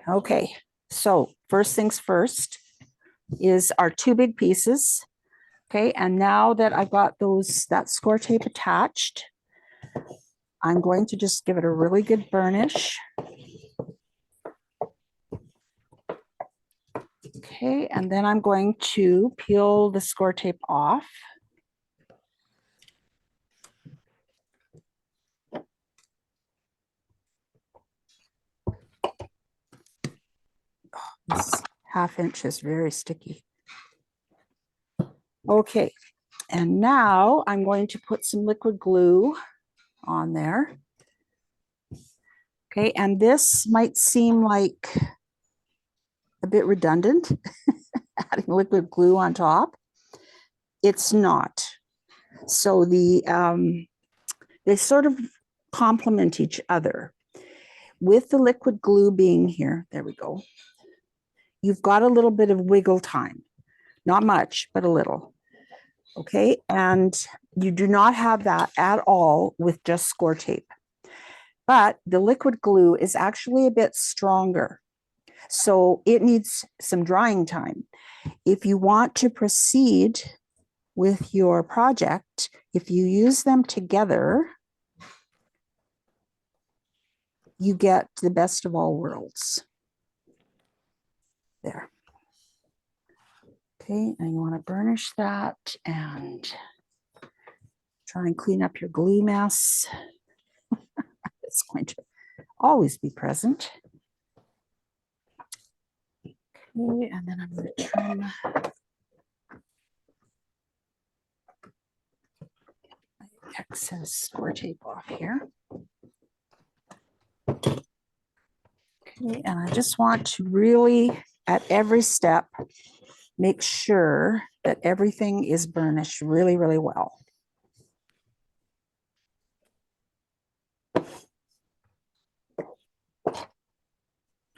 Okay, so first things first is our two big pieces. Okay, and now that I've got that score tape attached, I'm going to just give it a really good burnish. Okay, and then I'm going to peel the score tape off. This 1/2 inch is very sticky. Okay, and now I'm going to put some liquid glue on there. Okay, and this might seem like a bit redundant, adding liquid glue on top. It's not. So they sort of complement each other. With the liquid glue being here, there we go. You've got a little bit of wiggle time, not much, but a little. Okay, and you do not have that at all with just score tape. But the liquid glue is actually a bit stronger, so it needs some drying time. If you want to proceed with your project, if you use them together, you get the best of all worlds. There. Okay, and you want to burnish that and try and clean up your glue mess. It's going to always be present. Okay, and then I'm going to trim my excess score tape off here. Okay, and I just want to really, at every step, make sure that everything is burnished really, really well.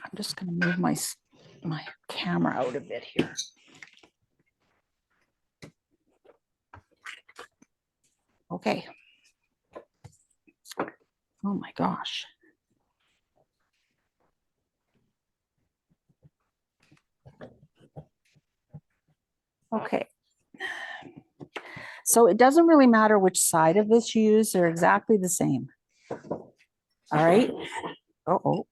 I'm just going to move my camera out a bit here. Okay. Oh my gosh. Okay. So it doesn't really matter which side of this you use, they're exactly the same. All right. Uh-oh.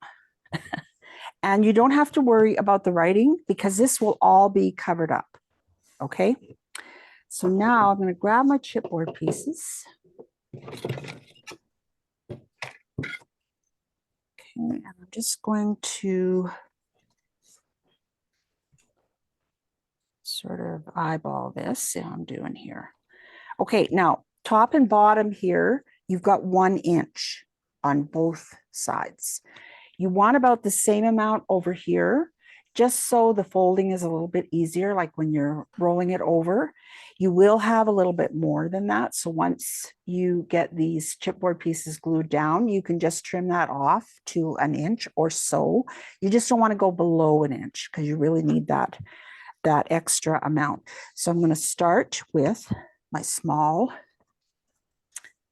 And you don't have to worry about the writing because this will all be covered up. Okay. So now I'm going to grab my chipboard pieces. Okay, and I'm just going to sort of eyeball this, see how I'm doing here. Okay, now top and bottom here, you've got 1 inch on both sides. You want about the same amount over here, just so the folding is a little bit easier, like when you're rolling it over. You will have a little bit more than that. So once you get these chipboard pieces glued down, you can just trim that off to 1 inch or so. You just don't want to go below 1 inch because you really need that extra amount. So I'm going to start with my small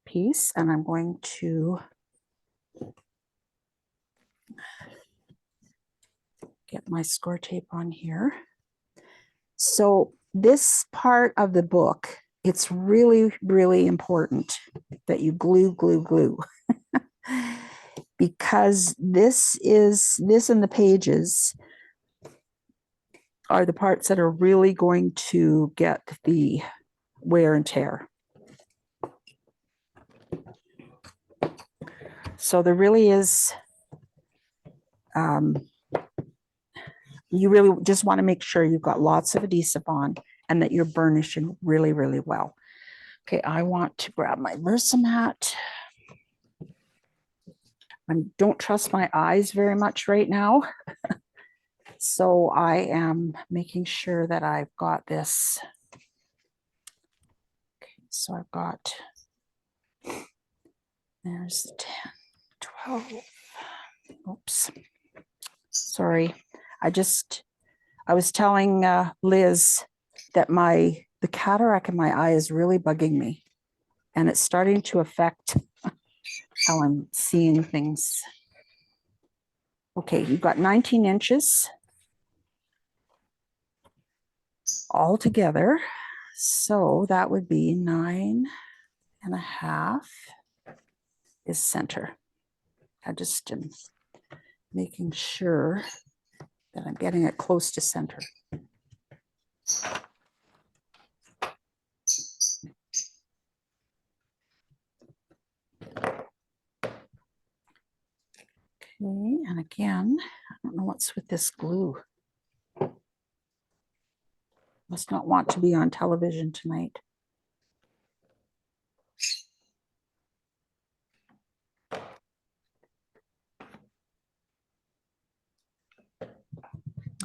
piece and I'm going to get my score tape on here. So this part of the book, it's really, really important that you glue, glue, glue. Because this and the pages are the parts that are really going to get the wear and tear. So there really is, you really just want to make sure you've got lots of adhesive on and that you're burnishing really, really well. Okay, I want to grab my Versamat. I don't trust my eyes very much right now. So I am making sure that I've got this. Okay, so I've got, there's the 10, 12. Oops. Sorry. I was telling Liz that the cataract in my eye is really bugging me. And it's starting to affect how I'm seeing things. Okay, you've got 19 inches all together. So that would be 9.5 is center. I just am making sure that I'm getting it close to center. Okay, and again, I don't know what's with this glue. Must not want to be on television tonight.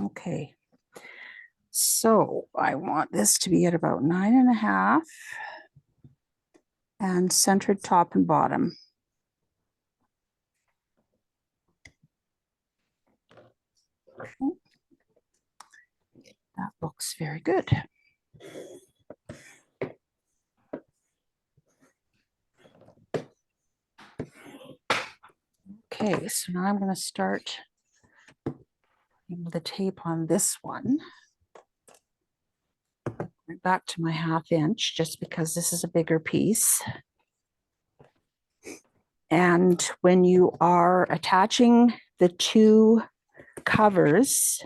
Okay, so I want this to be at about 9.5 and centered top and bottom. That looks very good. Okay, so now I'm going to start the tape on this one. Back to my 1/2 inch, just because this is a bigger piece. And when you are attaching the two covers,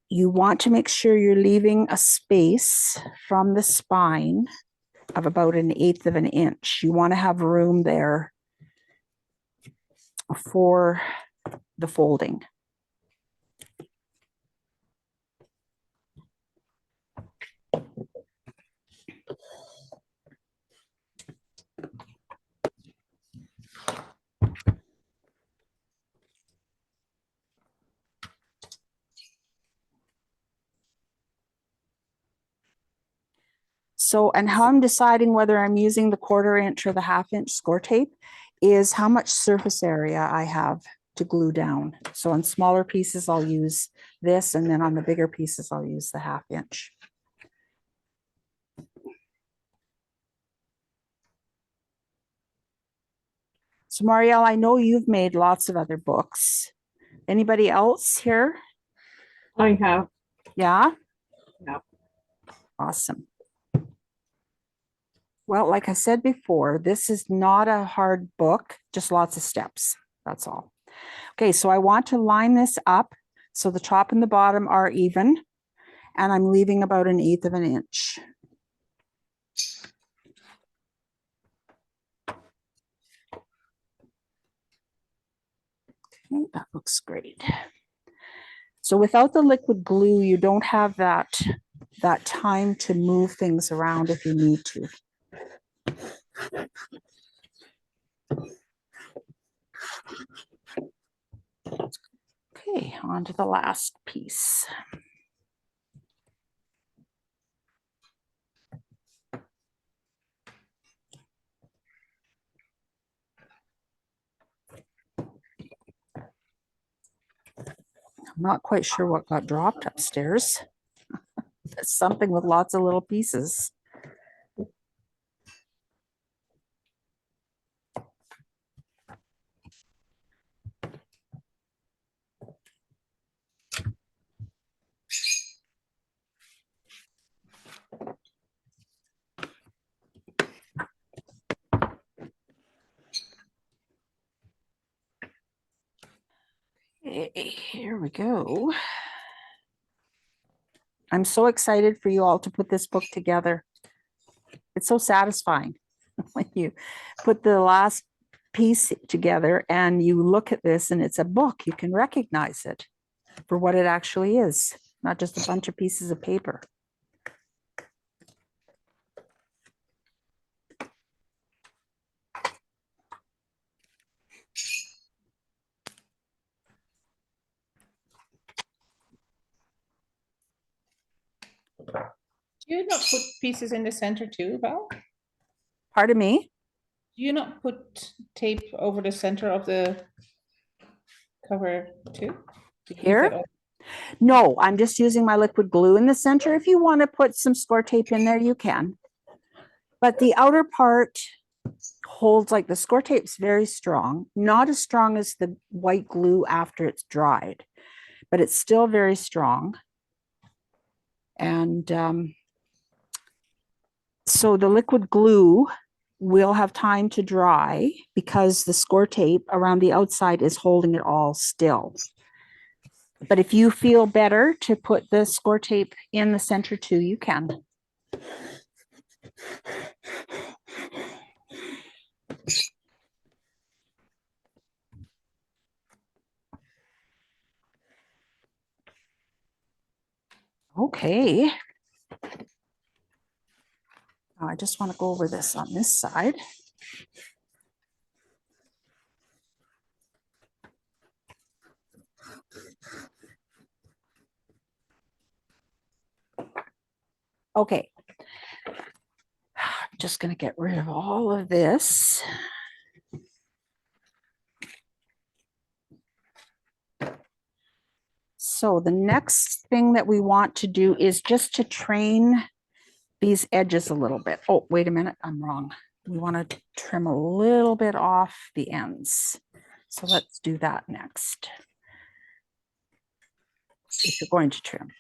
you want to make sure you're leaving a space from the spine of about 1/8 of an inch. You want to have room there for the folding. So, and how I'm deciding whether I'm using the 1/4 inch or the 1/2 inch score tape is how much surface area I have to glue down. So on smaller pieces, I'll use this, and then on the bigger pieces, I'll use the 1/2 inch. So Marielle, I know you've made lots of other books. Anybody else here? I have. Yeah? Yeah. Awesome. Well, like I said before, this is not a hard book, just lots of steps. That's all. Okay, so I want to line this up so the top and the bottom are even, and I'm leaving about 1/8 of an inch. Okay, that looks great. So without the liquid glue, you don't have that time to move things around if you need to. Okay, on to the last piece. I'm not quite sure what got dropped upstairs. That's something with lots of little pieces. Okay, here we go. I'm so excited for you all to put this book together. It's so satisfying when you put the last piece together and you look at this and it's a book. You can recognize it for what it actually is, not just a bunch of pieces of paper. Do you not put pieces in the center too, Val? Pardon me? Do you not put tape over the center of the cover too? To keep Here? it all- No, I'm just using my liquid glue in the center. If you want to put some score tape in there, you can. But the outer part, holds, like the score tape's very strong, not as strong as the white glue after it's dried, but it's still very strong. And so the liquid glue will have time to dry because the score tape around the outside is holding it all still. But if you feel better to put the score tape in the center too, you can. Okay. I just want to go over this on this side. Okay. I'm just going to get rid of all of this. So the next thing that we want to do is just to train these edges a little bit. Oh, wait a minute, I'm wrong. We want to trim a little bit off the ends. So let's do that next. If you're going to trim.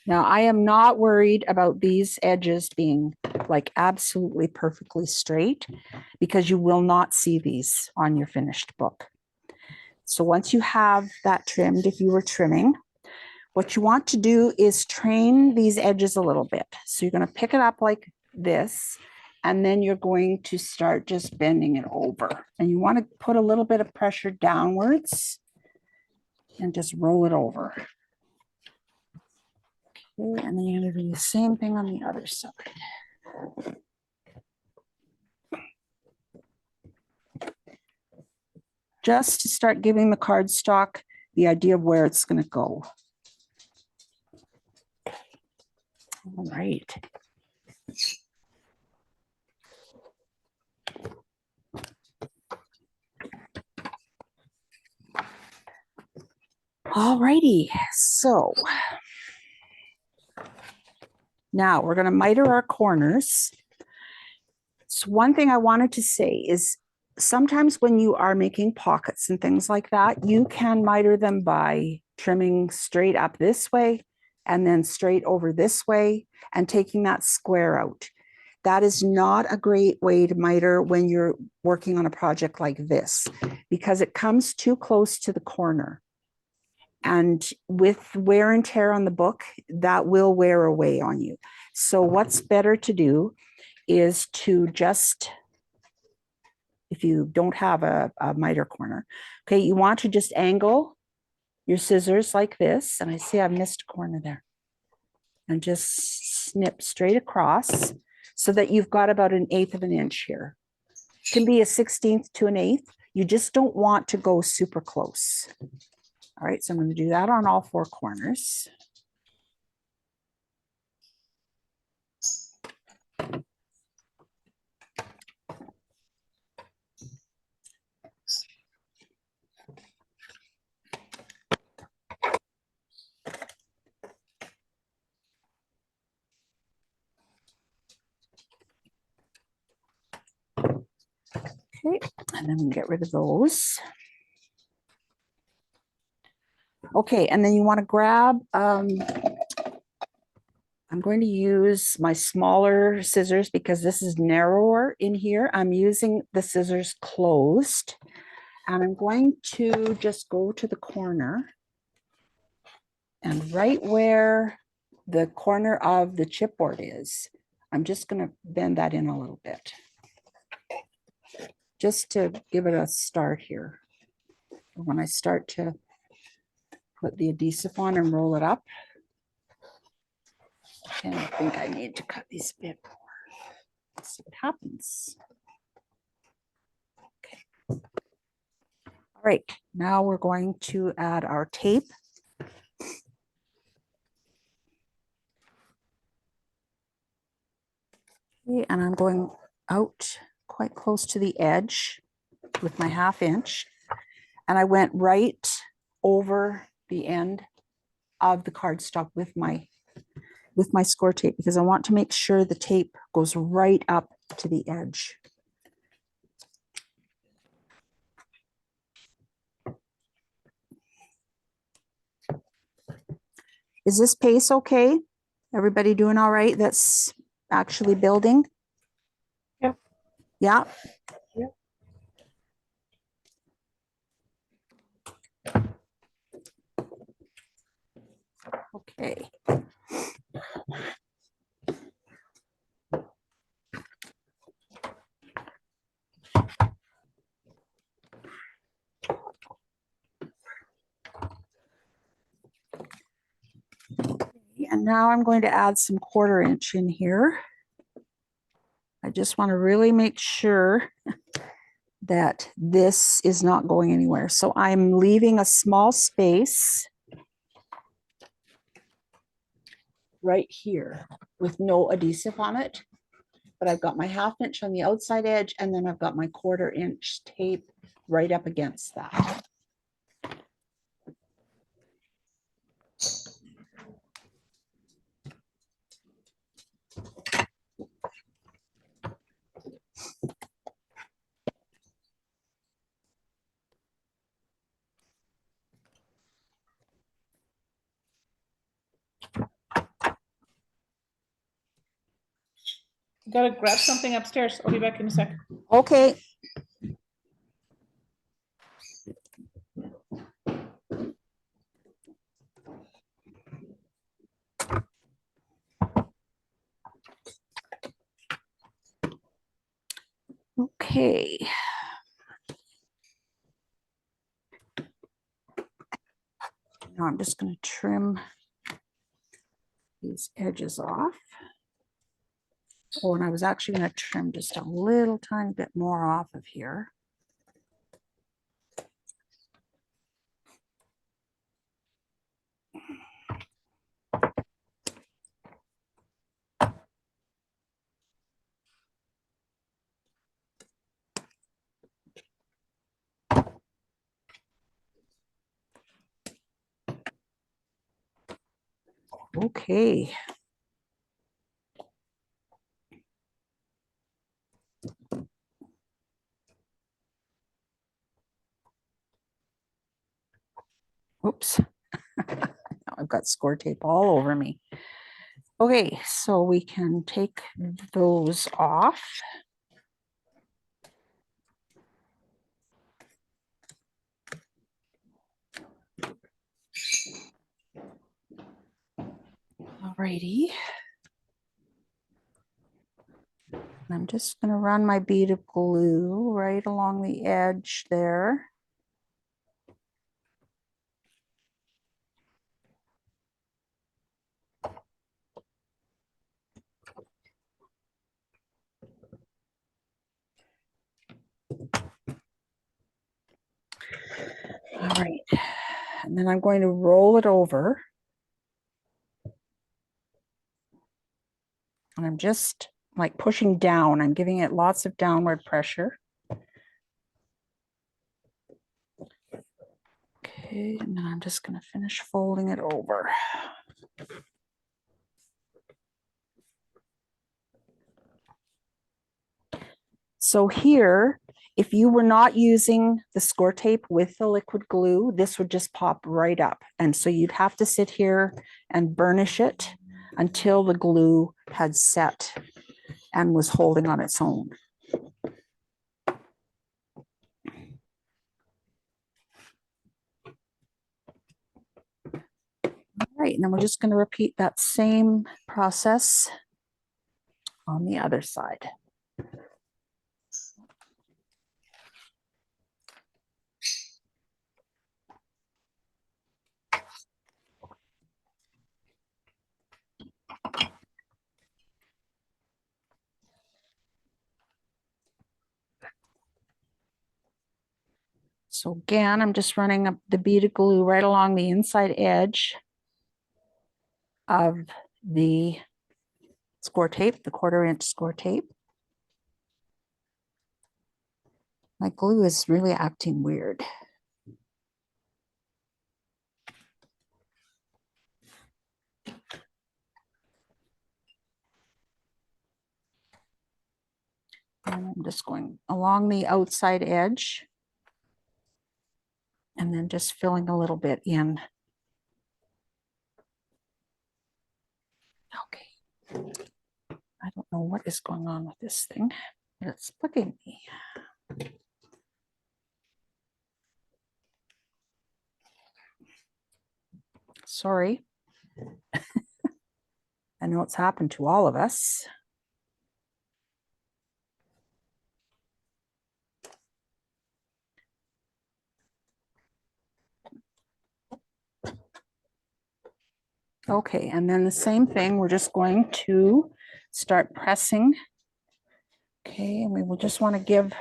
Now, I am not worried about these edges being like absolutely perfectly straight because you will not see these on your finished book. So once you have that trimmed, if you were trimming, what you want to do is train these edges a little bit. So you're going to pick it up like this, and then you're going to start just bending it over. And you want to put a little bit of pressure downwards and just roll it over. Okay, and then you're going to do the same thing on the other side. Just to start giving the cardstock the idea of where it's going to go. All right. All righty, so now we're going to miter our corners. So one thing I wanted to say is sometimes when you are making pockets and things like that, you can miter them by trimming straight up this way and then straight over this way and taking that square out. That is not a great way to miter when you're working on a project like this because it comes too close to the corner. And with wear and tear on the book, that will wear away on you. So what's better to do is to just, if you don't have a miter corner, okay, you want to just angle your scissors like this. And I see I've missed a corner there. And just snip straight across so that you've got about 1/8 of an inch here. It can be a 1/16 to 1/8. You just don't want to go super close. All right, so I'm going to do that on all 4 corners. Okay, and then we get rid of those. Okay, and then you want to grab, I'm going to use my smaller scissors because this is narrower in here. I'm using the scissors closed, and I'm going to just go to the corner. And right where the corner of the chipboard is, I'm just going to bend that in a little bit. Just to give it a start here. When I start to put the adhesive on and roll it up, and I think I need to cut these a bit more. Let's see what happens. Okay. All right, now we're going to add our tape. Okay, and I'm going out quite close to the edge. with my 1/2 inch, and I went right over the end of the cardstock with my score tape, because I want to make sure the tape goes right up to the edge. Is this pace okay? Everybody doing all right? That's actually building? Yeah. Yeah. Yeah. Okay. And now I'm going to add some 1/4 inch in here. I just want to really make sure that this is not going anywhere. So I'm leaving a small space right here with no adhesive on it. But I've got my 1/2 inch on the outside edge, and then I've got my 1/4 inch tape right up against that. Gotta grab something upstairs. I'll be back in a sec. Okay. Okay. Now I'm just going to trim these edges off. Oh, and I was actually going to trim just a little tiny bit more off of here. Okay. Oops. Now I've got score tape all over me. Okay, so we can take those off. Alrighty. I'm just going to run my bead of glue right along the edge there. All right, and then I'm going to roll it over. And I'm just like pushing down. I'm giving it lots of downward pressure. Okay, and then I'm just going to finish folding it over. So here, if you were not using the score tape with the liquid glue, this would just pop right up. And so you'd have to sit here and burnish it until the glue had set and was holding on its own. All right, and then we're just going to repeat that same process on the other side. So again, I'm just running up the bead of glue right along the inside edge of the score tape, the 1/4 inch score tape. My glue is really acting weird. And I'm just going along the outside edge and then just filling a little bit in. Okay. I don't know what is going on with this thing. It's bugging me. Sorry. I know it's happened to all of us. Okay, and then the same thing, we're just going to start pressing. Okay, and we will just want to give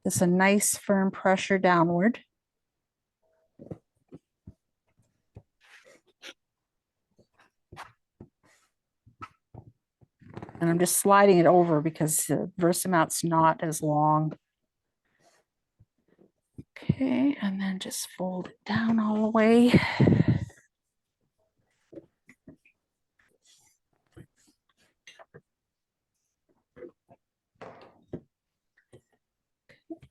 this a nice firm pressure downward. And I'm just sliding it over because the Versamount's not as long. Okay, and then just fold it down all the way.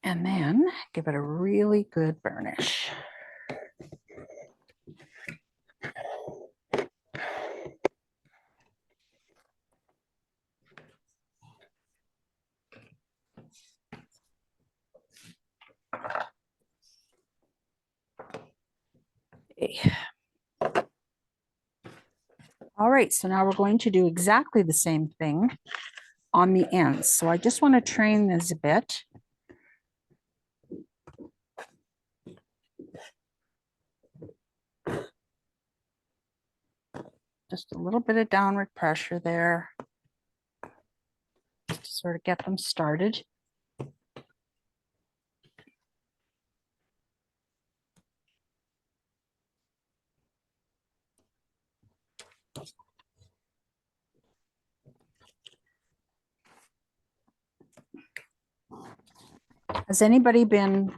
And then give it a really good burnish. Okay. All right, so now we're going to do exactly the same thing on the ends. So I just want to train this a bit. Just a little bit of downward pressure there to sort of get them started. Has anybody been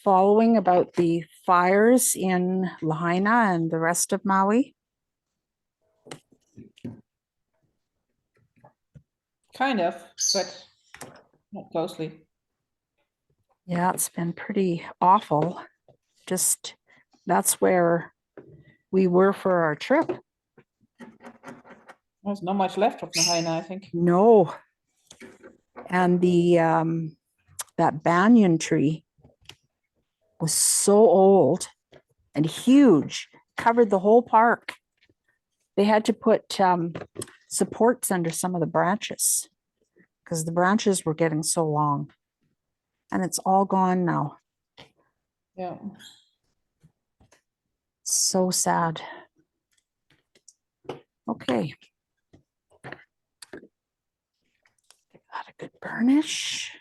following about the fires in Lahaina and the rest of Maui? Kind of, but not closely. Yeah, it's been pretty awful. Just that's where we were for our trip. There's not much left of Lahaina, I think. No. And the that banyan tree was so old and huge, covered the whole park. They had to put supports under some of the branches because the branches were getting so long. And it's all gone now. Yeah. So sad. Okay. Give that a good burnish.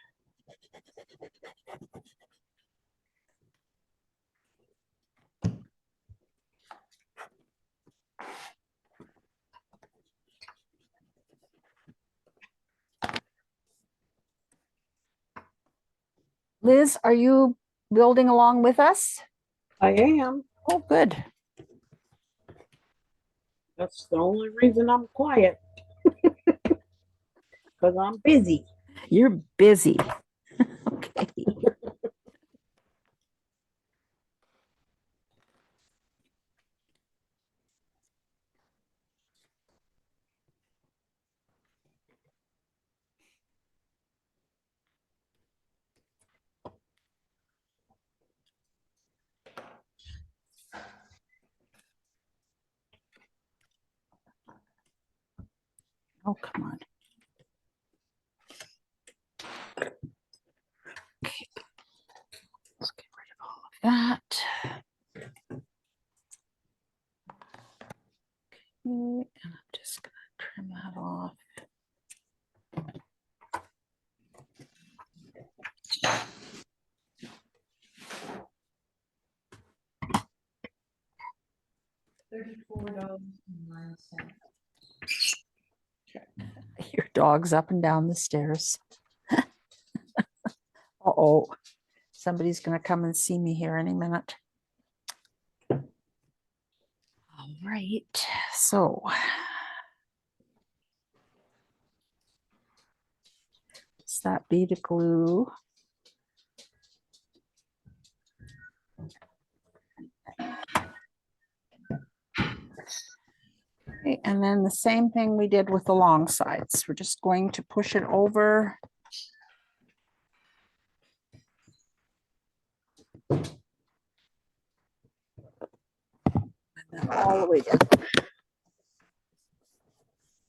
Liz, are you building along with us? I am. Oh, good. That's the only reason I'm quiet. Because I'm busy. You're busy. Okay. Oh, come on. Okay. Let's get rid of all of that. Okay, and I'm just going to trim that off. $34.09. Your dog's up and down the stairs. Uh-oh, somebody's gonna come and see me here any minute. All right, so. It's that bead of glue. Okay, and then the same thing we did with the long sides. We're just going to push it over. And then all the way down.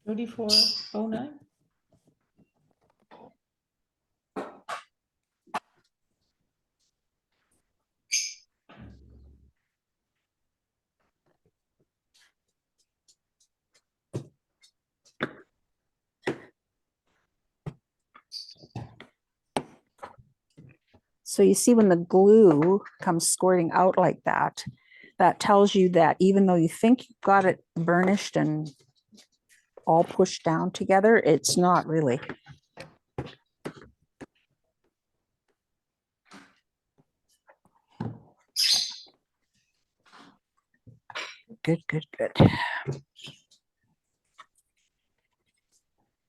3409. So you see when the glue comes squirting out like that, that tells you that even though you think you've got it burnished and all pushed down together, it's not really. Good, good, good.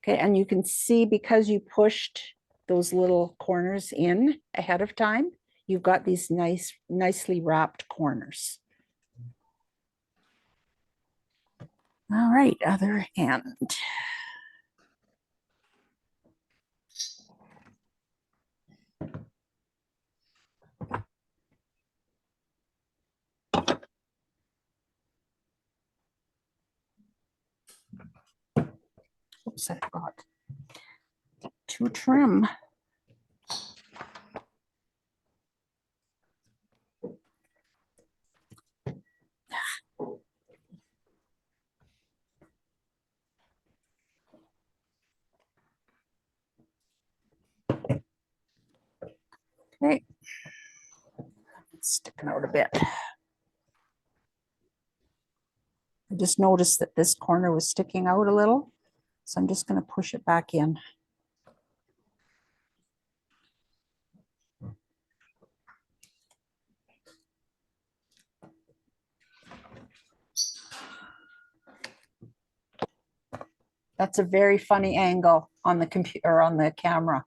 Okay, and you can see because you pushed those little corners in ahead of time, you've got these nicely wrapped corners. All right, other hand. Oops, I forgot to trim. Okay, it's sticking out a bit. I just noticed that this corner was sticking out a little, so I'm just going to push it back in. That's a very funny angle on the computer or on the camera.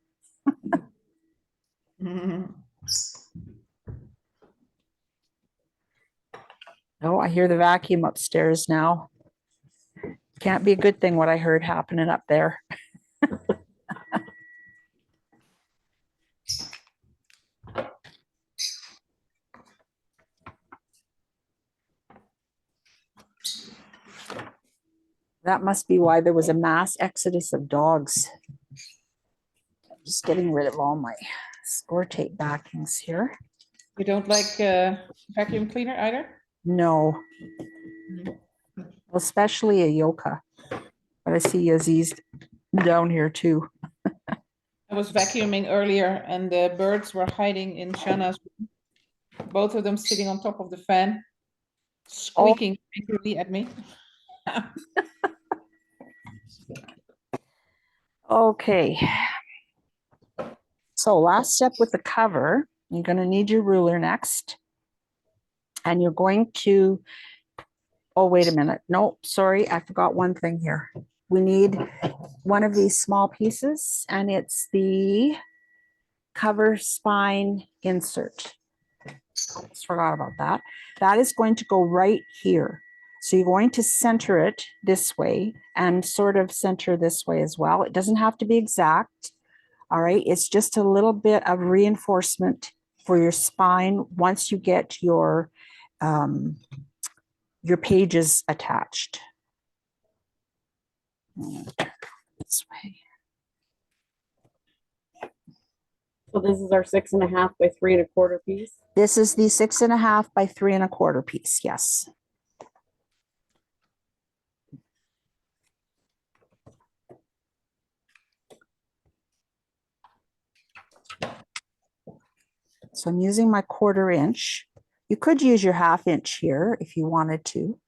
Oh, I hear the vacuum upstairs now. Can't be a good thing what I heard happening up there. That must be why there was a mass exodus of dogs. Just getting rid of all my score tape backings here. You don't like vacuum cleaner either? No, especially a Yoka. But I see Aziz down here too. I was vacuuming earlier and the birds were hiding in Shana's room. Both of them sitting on top of the fan, squeaking angrily at me. Okay. So last step with the cover, you're going to need your ruler next. And you're going to, oh, wait a minute. No, sorry, I forgot one thing here. We need one of these small pieces, and it's the cover spine insert. Almost forgot about that. That is going to go right here. So you're going to center it this way and sort of center this way as well. It doesn't have to be exact. All right, it's just a little bit of reinforcement for your spine once you get your pages attached. This way. So this is our 6.5 by 3 1/4 piece. This is the 6.5 by 3 1/4 piece. Yes. So I'm using my 1/4 inch. You could use your 1/2 inch here if you wanted to.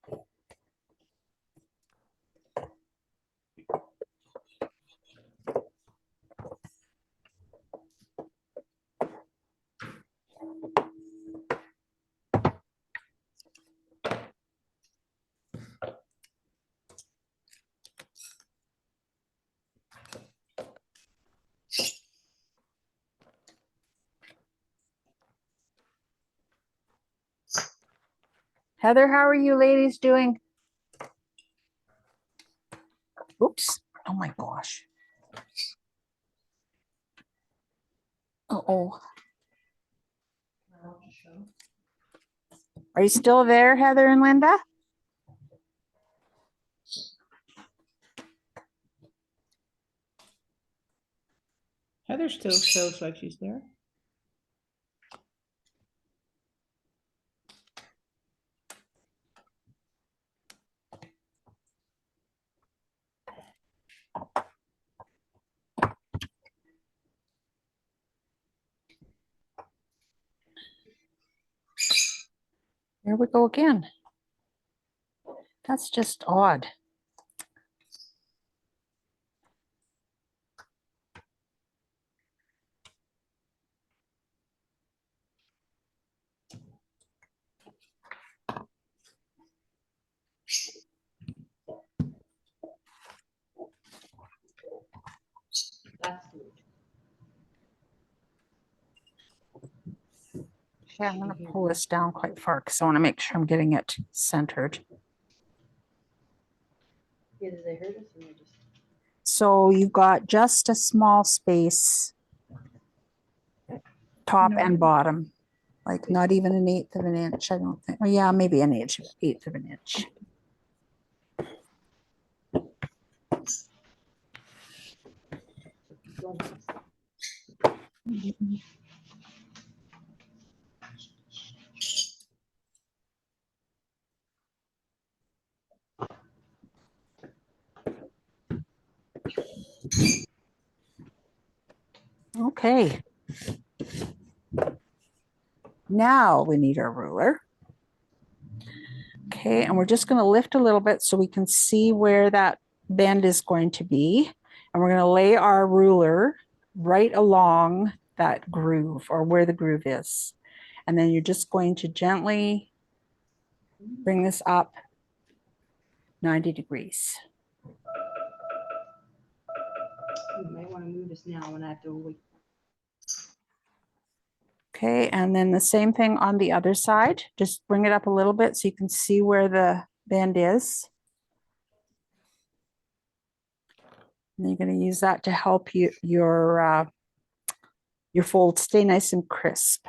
Heather, how are you ladies doing? Oops. Oh my gosh. Uh-oh. Are you still there, Heather and Linda? Heather still shows like she's there. Here we go again. That's just odd. Yeah, I'm going to pull this down quite far because I want to make sure I'm getting it centered. Yeah, did they hurt us or they just? So you've got just a small space, top and bottom, like not even an eighth of an inch, I don't think. Oh yeah, maybe an inch, eighth of an inch. Okay. Now we need our ruler. Okay, and we're just going to lift a little bit so we can see where that bend is going to be. And we're going to lay our ruler right along that groove or where the groove is. And then you're just going to gently bring this up 90 degrees. You might want to move this now and I have to wait. Okay, and then the same thing on the other side. Just bring it up a little bit so you can see where the bend is. And you're going to use that to help you your fold stay nice and crisp.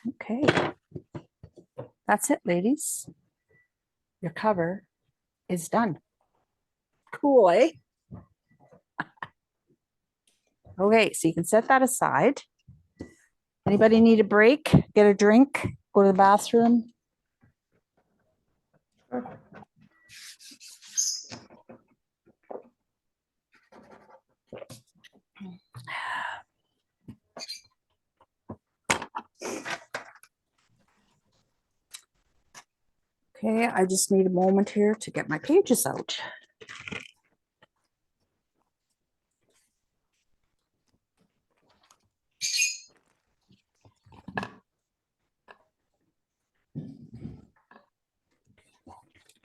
Okay, that's it, ladies. Your cover is done. Cool, eh? Okay, so you can set that aside. Anybody need a break? Get a drink? Go to the bathroom? Okay, I just need a moment here to get my pages out.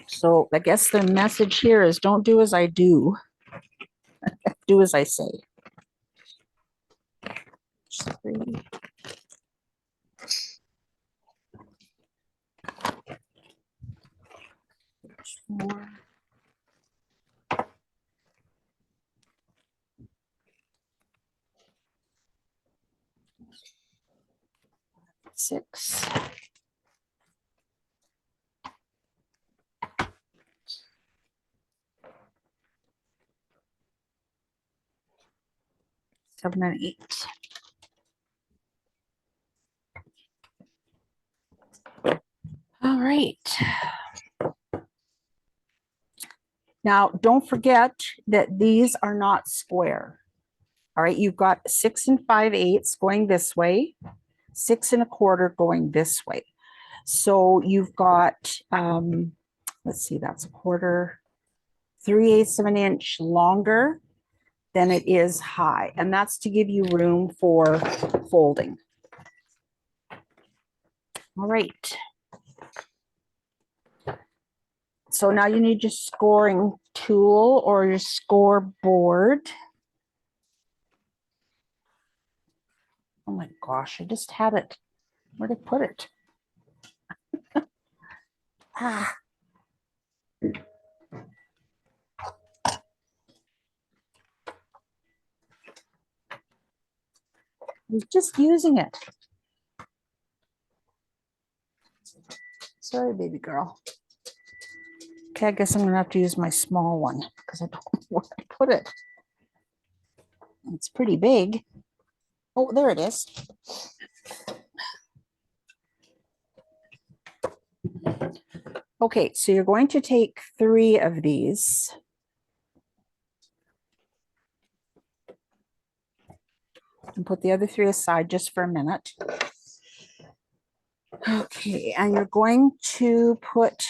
So I guess the message here is don't do as I do, do as I say. 3. 4. 6. 7 and 8. All right. Now, don't forget that these are not square. All right, you've got 6 5/8 going this way, 6 1/4 going this way. So you've got, let's see, that's a quarter, 3/8 of an inch longer than it is high. And that's to give you room for folding. All right. So now you need your scoring tool or your scoreboard. my gosh, I just had it. Where'd I put it? Ah. I was just using it. Sorry, baby girl. Okay, I guess I'm gonna have to use my small one because I don't know where I put it. It's pretty big. Oh, there it is. Okay, so you're going to take 3 of these. And put the other 3 aside just for a minute. Okay, and you're going to put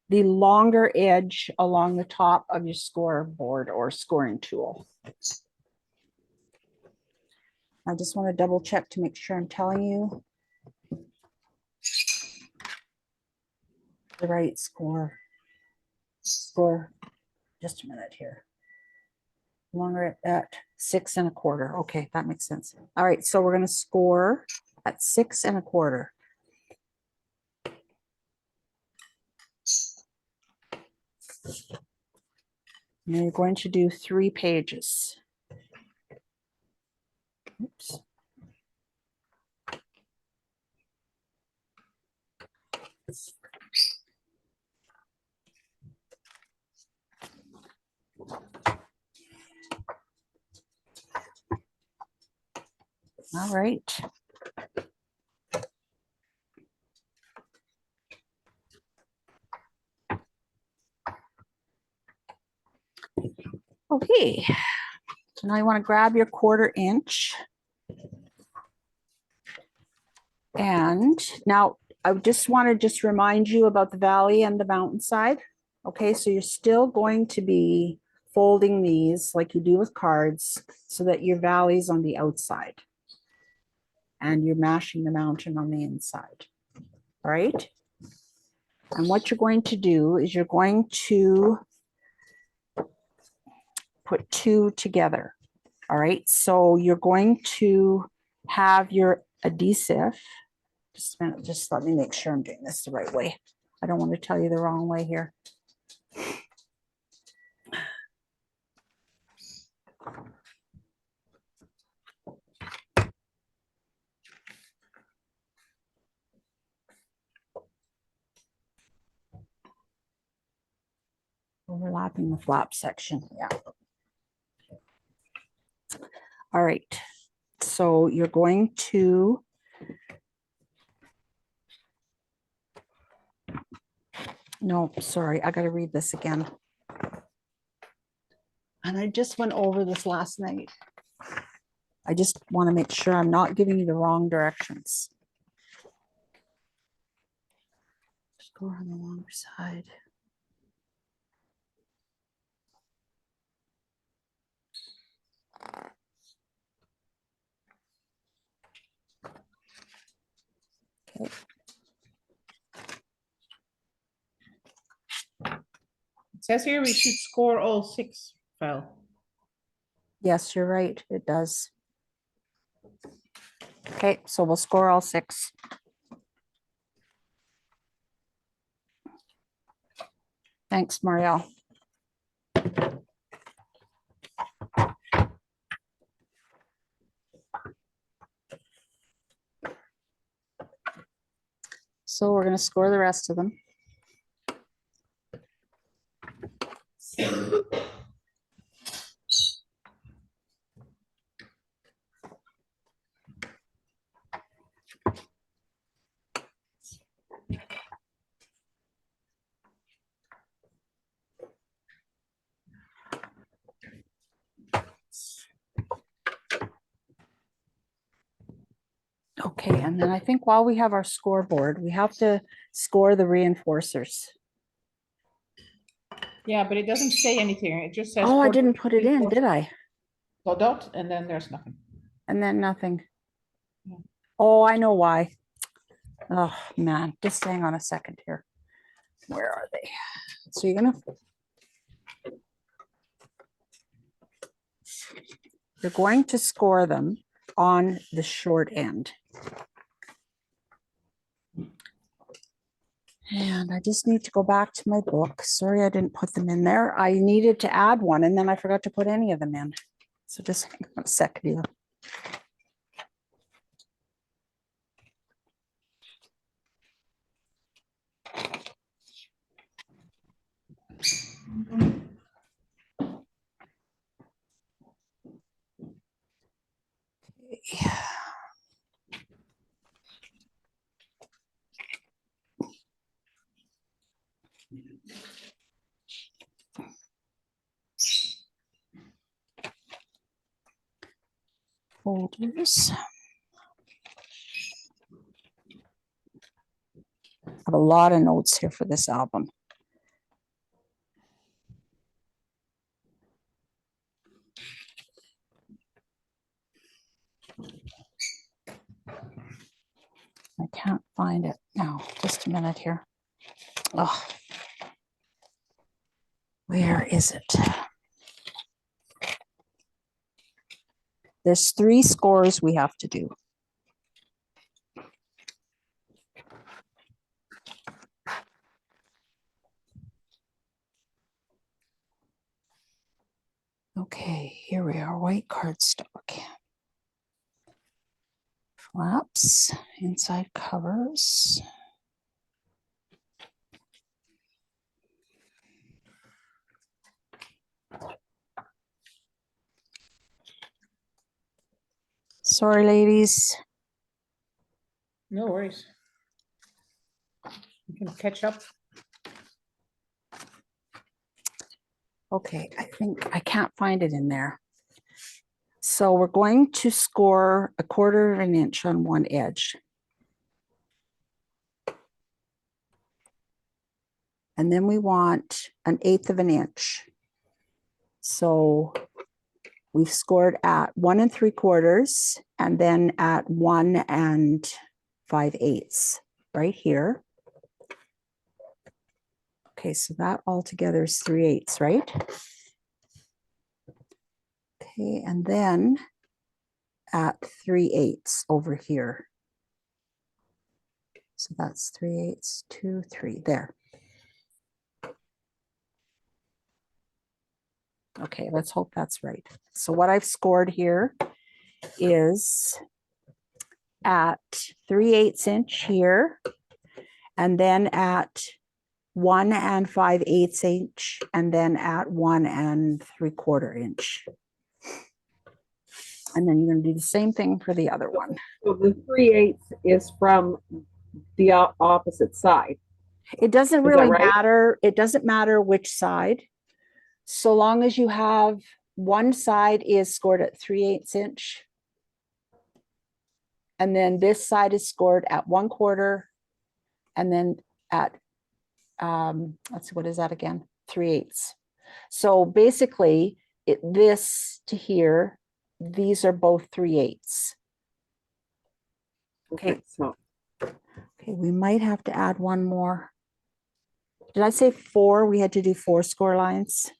the longer edge along the top of your scoreboard or scoring tool. I just want to double check to make sure I'm telling you the right score. Just a minute here. Longer at 6 1/4. Okay, that makes sense. All right, so we're going to score at 6 1/4. And you're going to do 3 pages. Oops. All right. Okay, so now you want to grab your 1/4 inch. And now I just want to remind you about the valley and the mountainside. Okay, so you're still going to be folding these like you do with cards so that your valley's on the outside and you're mashing the mountain on the inside. All right. And what you're going to do is you're going to put 2 together. All right, so you're going to have your adhesive. Just a minute, just let me make sure I'm doing this the right way. I don't want to tell you the wrong way here. Overlapping the flap section, yeah. All right, so you're going to no, sorry, I got to read this again. And I just went over this last night. I just want to make sure I'm not giving you the wrong directions. Just go on the longer side. Okay. It says here we should score all 6, Val. Yes, you're right. It does. Okay, so we'll score all 6. Thanks, Marielle. So we're going to score the rest of them. Okay, and then I think while we have our scoreboard, we have to score the reinforcers. Yeah, but it doesn't say anything. It just says. Oh, I for the didn't put it in, did I? dot, and then there's nothing. And then nothing. Yeah. Oh, I know why. Oh, man, just hang on a second here. Where are they? So you're going to score them on the short end. And I just need to go back to my book. Sorry, I didn't put them in there. I needed to add one and then I forgot to put any of them in. So just hang on a second here. Folders. I have a lot of notes here for this album. I can't find it now. Just a minute here. Oh, where is it? There's 3 scores we have to do. Okay, here we are, white cardstock. Flaps, inside covers. Sorry, ladies. No worries. You can catch up. Okay, I think I can't find it in there. So we're going to score 1/4 of an inch on one edge. And then we want 1/8 of an inch. So we've scored at 1 3/4 and then at 1 5/8 right here. Okay, so that altogether is 3/8, right? Okay, and then at 3/8 over here. So that's 3/8, 2, 3, there. Okay, let's hope that's right. So what I've scored here is at 3/8 inch here, and then at 1 5/8 inch, and then at 1 3/4 inch. And then you're going to do the same thing for the other one. So the 3/8 is from the opposite side. It doesn't Is that really right? matter. It doesn't matter which side. So long as you have one side is scored at 3/8 inch. And then this side is scored at 1/4. And then at, let's see, what is that again? 3/8. So basically this to here, these are both 3/8. Okay, so Okay, we might have to add one more. Did I say 4? We had to do 4 score lines.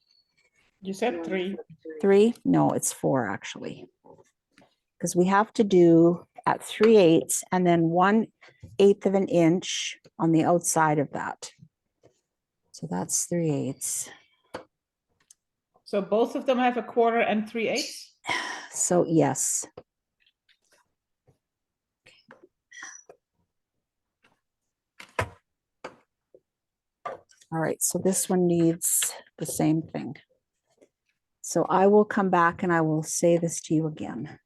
You said 3. 3? No, it's 4 actually. Because we have to do at 3/8 and then 1/8 of an inch on the outside of that. So that's 3/8. So both of them have 1/4 and 3/8. So yes. All right, so this one needs the same thing. So I will come back and I will say this to you again.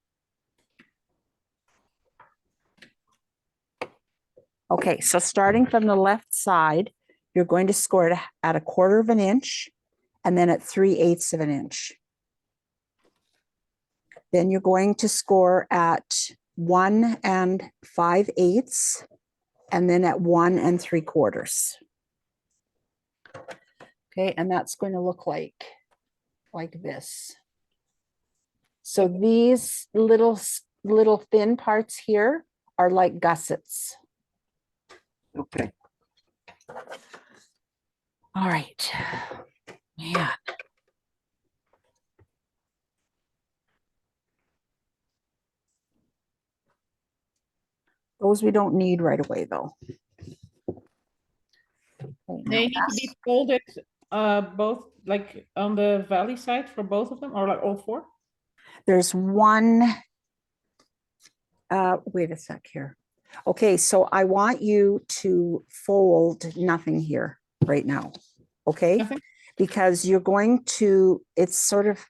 Okay, so starting from the left side, you're going to score it at 1/4 of an inch and then at 3/8 of an inch. Then you're going to score at 1 5/8 and then at 1 3/4. Okay, and that's going to look like this. So these little thin parts here are like gussets. okay. All right. Man. Those we don't need right away, though. Okay, now They need to be folded, both like on the valley side for both of them, or like all four? there's one, wait a sec here. Okay, so I want you to fold nothing here right now, okay? Nothing? Because you're going to, it's sort of,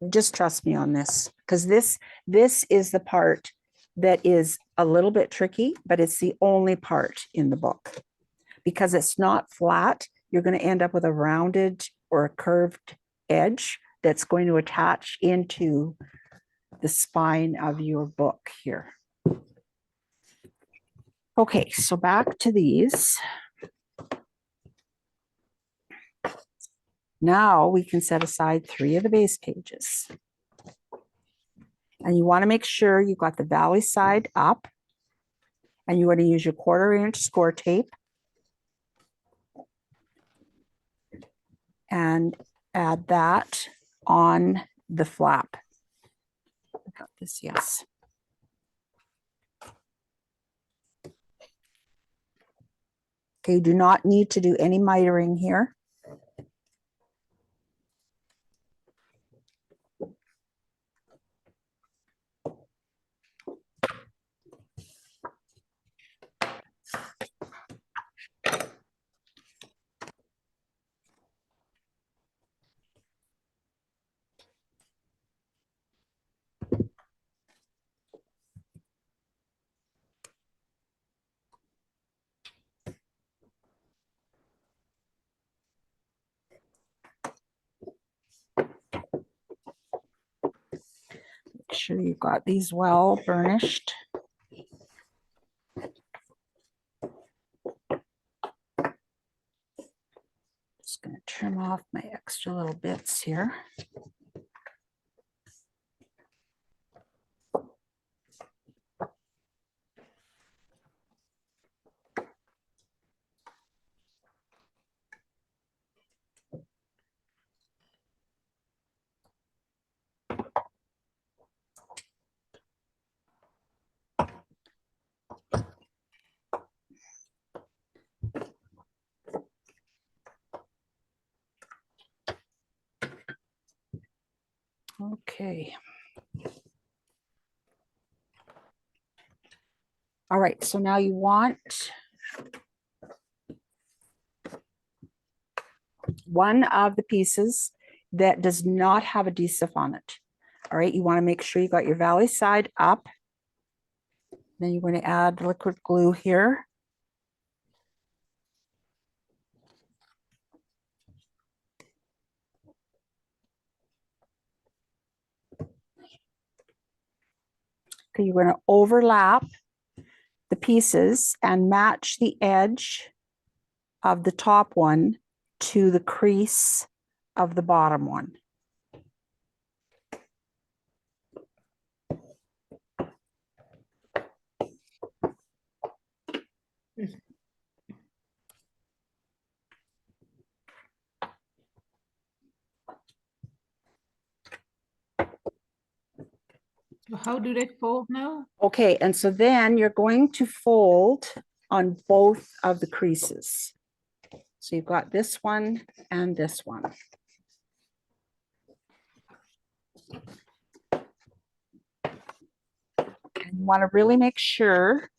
just trust me on this, because this is the part that is a little bit tricky, but it's the only part in the book. Because it's not flat, you're going to end up with a rounded or a curved edge that's going to attach into the spine of your book here. Okay, so back to these. Now we can set aside 3 of the base pages. And you want to make sure you've got the valley side up. And you want to use your 1/4 inch score tape. And add that on the flap. I got this, yes. Okay, you do not need to do any mitering here. Make sure you've got these well burnished. Just going to trim off my extra little bits here. Okay. All right, so now you want one of the pieces that does not have adhesive on it. All right, you want to make sure you got your valley side up. Then you're going to add liquid glue here. Okay, you're going to overlap the pieces and match the edge of the top one to the crease of the bottom one. How do they fold now? Okay, and so then you're going to fold on both of the creases. So you've got this one and this one. And you want to really make sure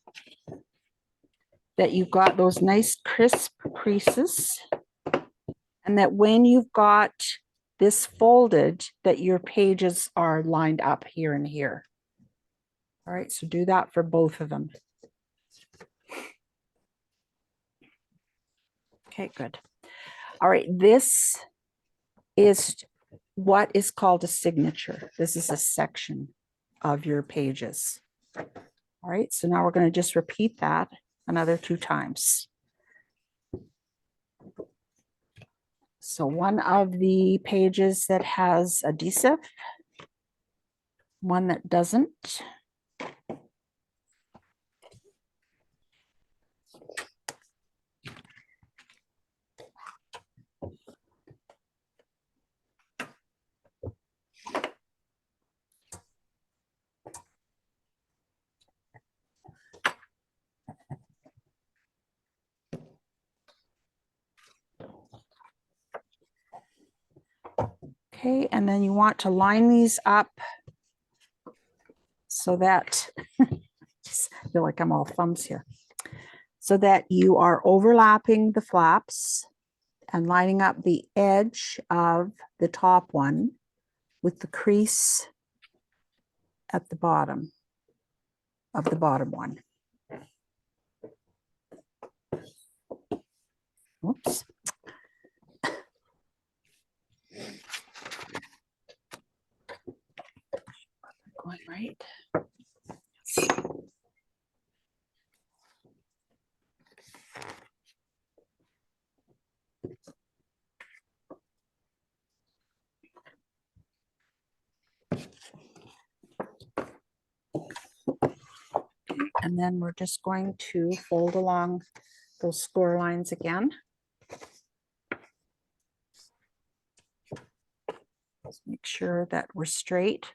that you've got those nice crisp creases and that when you've got this folded, that your pages are lined up here and here. All right, so do that for both of them. Okay, good. All right, this is what is called a signature. This is a section of your pages. All right, so now we're going to just repeat that another 2 times. So one of the pages that has adhesive, one that doesn't. Okay, and then you want to line these up so that, just feel like I'm all thumbs here, so that you are overlapping the flaps and lining up the edge of the top one with the crease at the bottom of the bottom one. Oops. Going right. And then we're just going to fold along those score lines again. Just make sure that we're straight.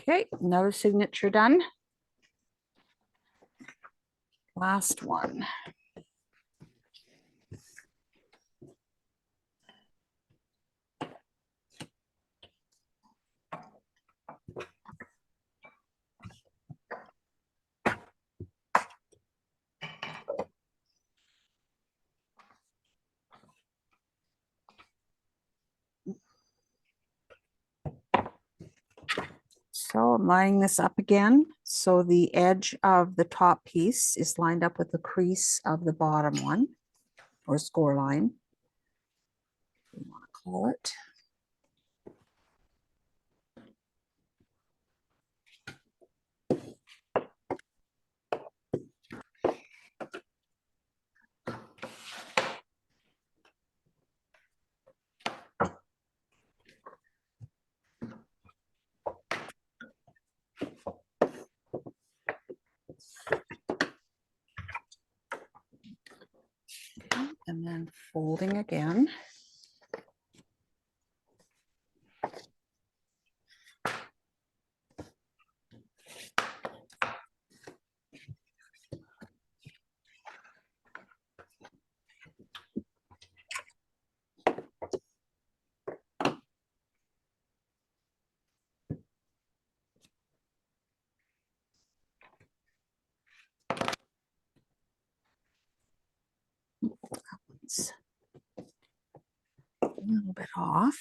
Okay, another signature done. Last one. So I'm lining this up again. So the edge of the top piece is lined up with the crease of the bottom one, or score line, we want to call it. And then folding again. It's a little bit off.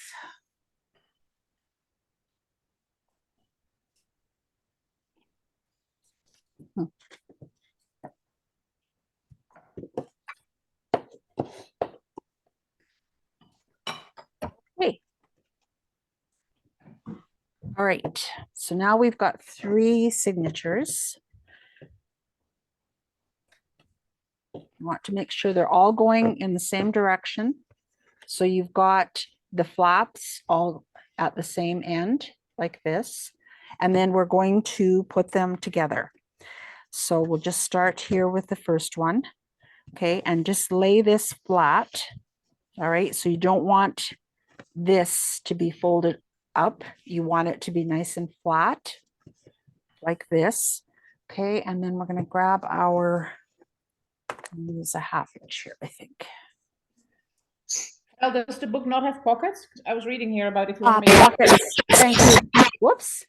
Okay. All right, so now we've got 3 signatures. You want to make sure they're all going in the same direction. So you've got the flaps all at the same end, like this, and then we're going to put them together. So we'll just start here with the first one, okay, and just lay this flat, all right? So you don't want this to be folded up. You want it to be nice and flat, like this, okay? And then we're gonna grab our, use a 1/2 inch here, I think. Well, does the book not have pockets? I was reading here about if you want to make Pockets. Thank you. Whoops.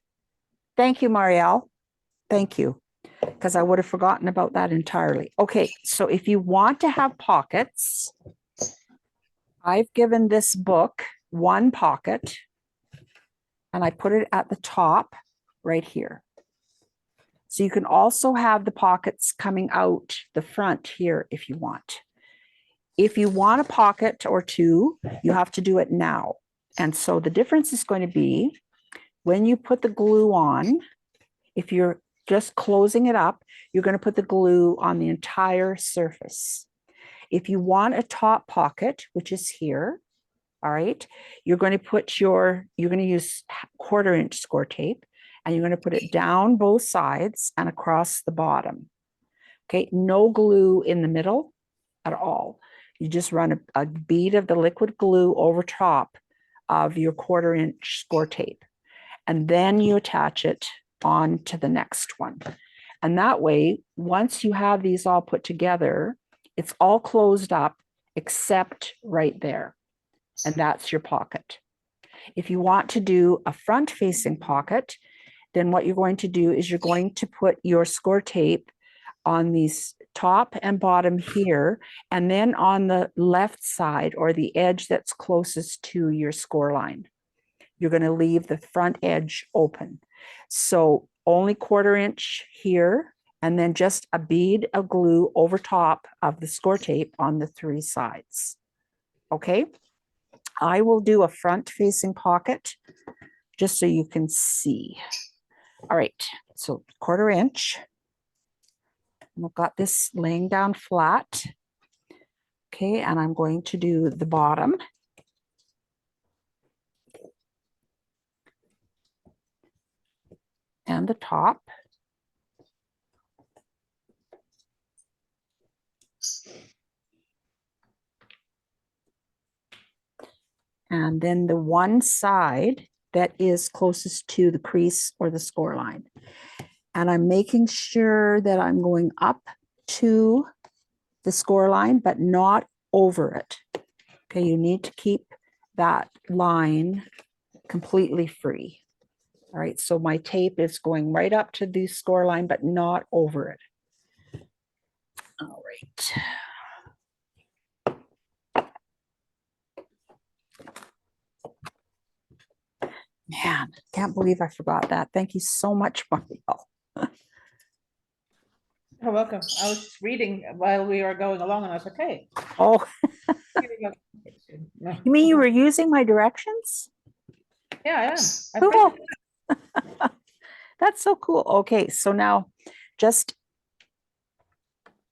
Thank you, Marielle. Thank you, because I would have forgotten about that entirely. Okay, so if you want to have pockets, I've given this book 1 pocket, and I put it at the top right here. So you can also have the pockets coming out the front here if you want. If you want a pocket or 2, you have to do it now. And so the difference is going to be when you put the glue on, if you're just closing it up, you're going to put the glue on the entire surface. If you want a top pocket, which is here, all right, you're going to use 1/4 inch score tape, and you're going to put it down both sides and across the bottom. Okay, no glue in the middle at all. You just run a bead of the liquid glue over top of your 1/4-inch score tape. And then you attach it on to the next one. And that way, once you have these all put together, it's all closed up except right there. And that's your pocket. If you want to do a front-facing pocket, then what you're going to do is you're going to put your score tape on these top and bottom here, and then on the left side or the edge that's closest to your score line. You're going to leave the front edge open. So only 1/4-inch here, and then just a bead of glue over top of the score tape on the 3 sides. Okay, I will do a front-facing pocket just so you can see. All right, so 1/4-inch. I've got this laying down flat. Okay, and I'm going to do the bottom. And the top. And then the one side that is closest to the crease or the score line. And I'm making sure that I'm going up to the score line, but not over it. Okay, you need to keep that line completely free. All right, so my tape is going right up to the score line, but not over it. All right. Man, can't believe I forgot that. Thank you so much, Marielle. You're welcome. I was just reading while we were going along and I was like, hey. Oh, here we go. No. you mean you were using my directions? Yeah, I am. I Cool. printed That's so cool. Okay, so now just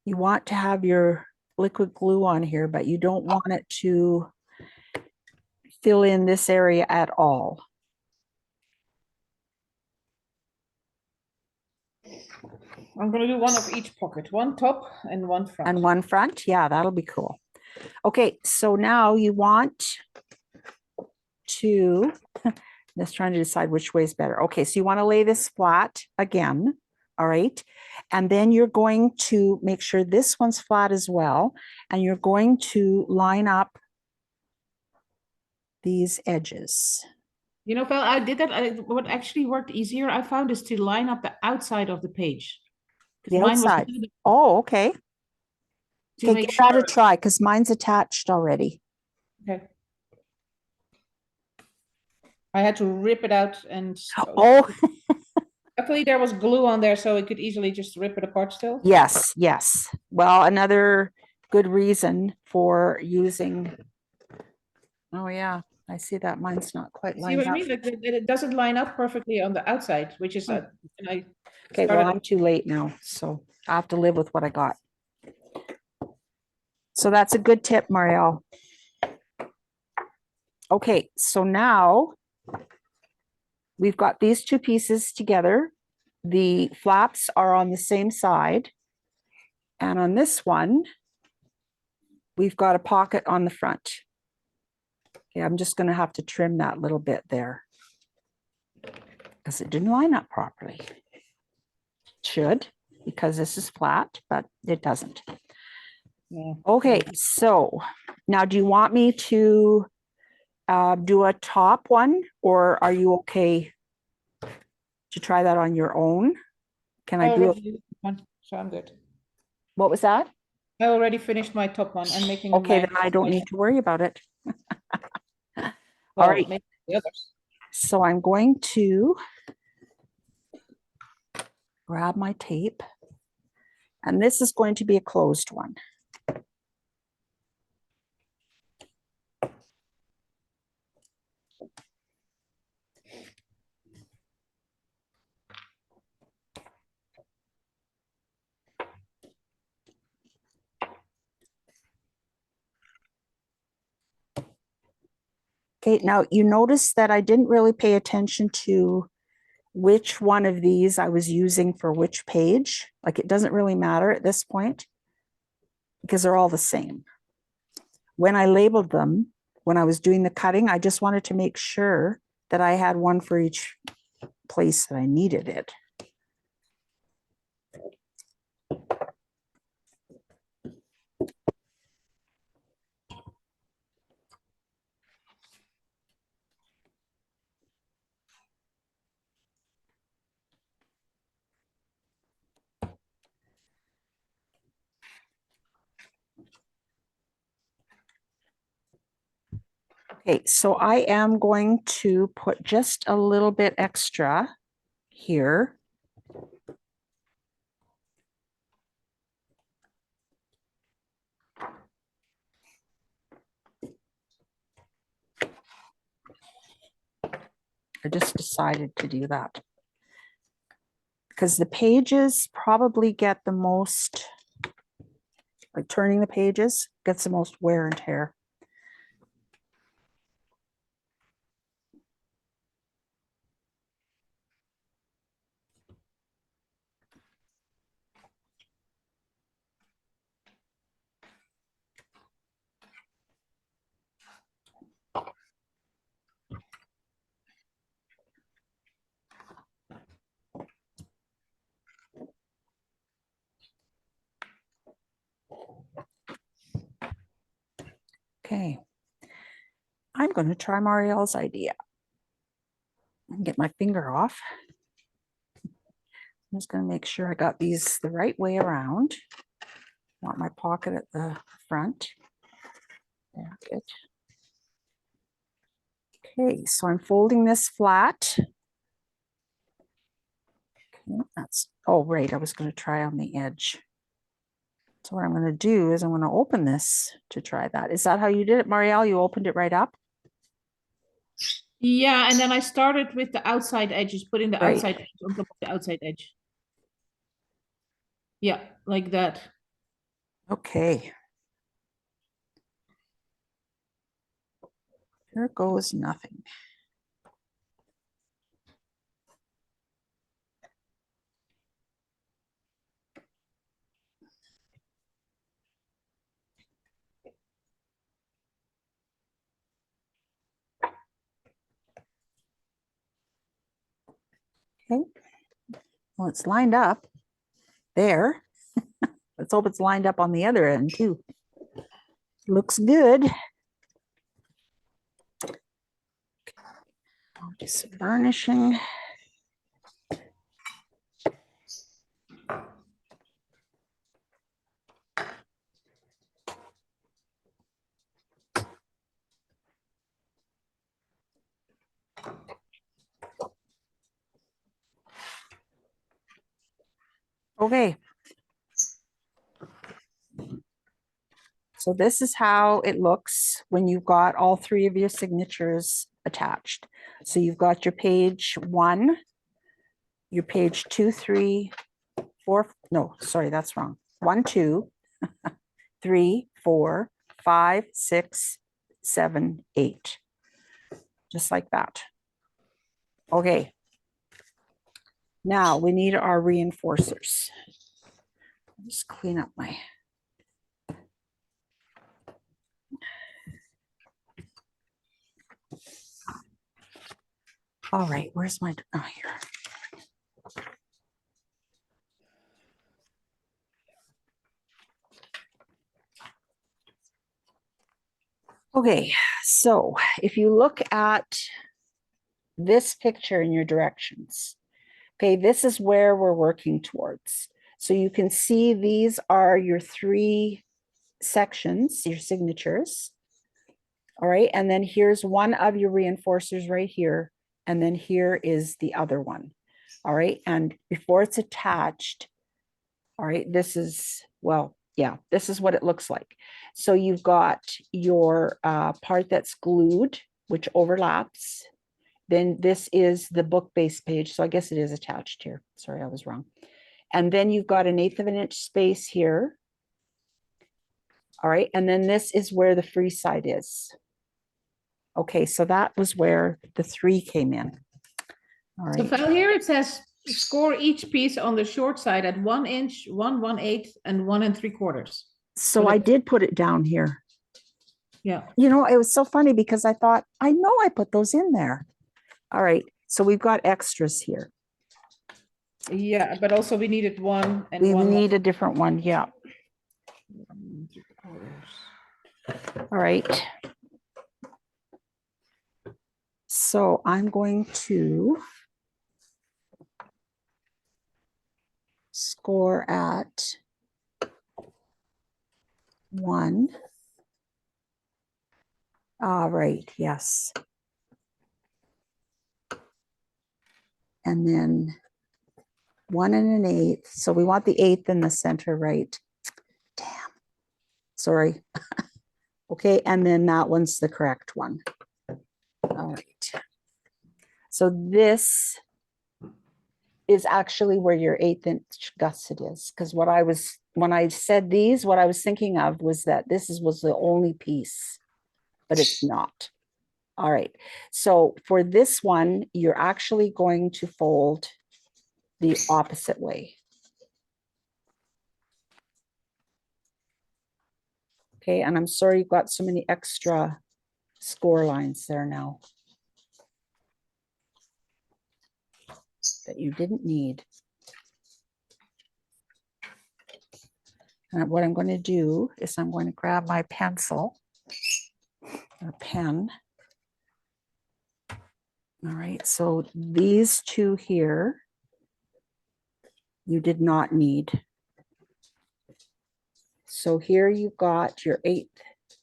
you want to have your liquid glue on here, but you don't want it to fill in this area at all. I'm going to do one of each pocket, one top and one front. And one front, yeah, that'll be cool. Okay, so now you want to, just trying to decide which way is better. Okay, so you want to lay this flat again, all right? And then you're going to make sure this one's flat as well, and you're going to line up these edges. You know, Val, I did that. What actually worked easier, I found, is to line up the outside of the page. 'Cause The mine was a outside. little bit Oh, okay. to Okay, make give that a sure. try because mine's attached already. Okay. I had to rip it out and Oh, luckily there was glue on there, so it could easily just rip it apart still. yes, yes. Well, another good reason for using. Oh, yeah, I see that mine's not quite See lined what I up. mean? Like it doesn't line up perfectly on the outside, which is and I Okay, well, started- I'm too late now, so I have to live with what I got. So that's a good tip, Marielle. Okay, so now we've got these two pieces together. The flaps are on the same side. And on this one, we've got a pocket on the front. Okay, I'm just going to have to trim that little bit there because it didn't line up properly. It should, because this is flat, but it doesn't. Yeah. Okay, so now do you want me to do a top one, or are you okay to try that on your own? Can I do it? already did one, so I'm good. What was that? I already finished my top one. I'm making Okay, my then I don't need to worry about it. All well, right. maybe the others. So I'm going to grab my tape, and this is going to be a closed one. Okay, now you notice that I didn't really pay attention to which one of these I was using for which page. Like it doesn't really matter at this point because they're all the same. When I labeled them, when I was doing the cutting, I just wanted to make sure that I had one for each place that I needed it. Okay, so I am going to put just a little bit extra here. I just decided to do that because the pages probably get the most, like turning the pages gets the most wear and tear. Okay, I'm going to try Marielle's idea. Get my finger off. I'm just going to make sure I got these the right way around. Want my pocket at the front. Yeah, good. Okay, so I'm folding this flat. Okay, that's, oh, right, I was going to try on the edge. So what I'm going to do is I'm going to open this to try that. Is that how you did it, Marielle? You opened it right up? Yeah, and then I started with the outside edges, putting the Right. outside edge on top of the outside edge. Yeah, like that. Okay. Here goes nothing. Okay. Well, it's lined up there. Let's hope it's lined up on the other end too. Looks good. I'll do some burnishing. Okay. So this is how it looks when you've got all three of your signatures attached. So you've got your page 1, your page 2, 3, 4. No, sorry, that's wrong. 1, 2, 3, 4, 5, 6, 7, 8. Just like that. Okay. Now we need our reinforcers. Just clean up my. All right, where's my, oh, here. Okay, so if you look at this picture in your directions, okay, this is where we're working towards. So you can see these are your 3 sections, your signatures. All right, and then here's one of your reinforcers right here, and then here is the other one. All right, and before it's attached, all right, this is, well, yeah, this is what it looks like. So you've got your part that's glued, which overlaps. Then this is the book base page. So I guess it is attached here. Sorry, I was wrong. And then you've got 1/8 of an inch space here. All right, and then this is where the free side is. Okay, so that was where the 3 came in. All So right. file here, it says score each piece on the short side at 1 inch, 1/1/8, and 1 3/4. So I did put it down here. Yeah. You know, it was so funny because I thought, I know I put those in there. All right. So we've got extras here. Yeah, but also we needed one and We one. need a different one. Yeah. 1 3/4. All right. So I'm going to score at 1. All right, yes. And then 1 1/8. So we want the 1/8 in the center, right? Damn. Sorry. Okay, and then that one's the correct one. All right. So this is actually where your 1/8 inch gusset is, because when I said these, what I was thinking of was that was the only piece, but it's not. All right. So for this one, you're actually going to fold the opposite way. Okay, and I'm sorry you've got so many extra score lines there now that you didn't need. And what I'm going to do is I'm going to grab my pencil or pen. All right, so these two here, you did not need. So here you've got your 1/8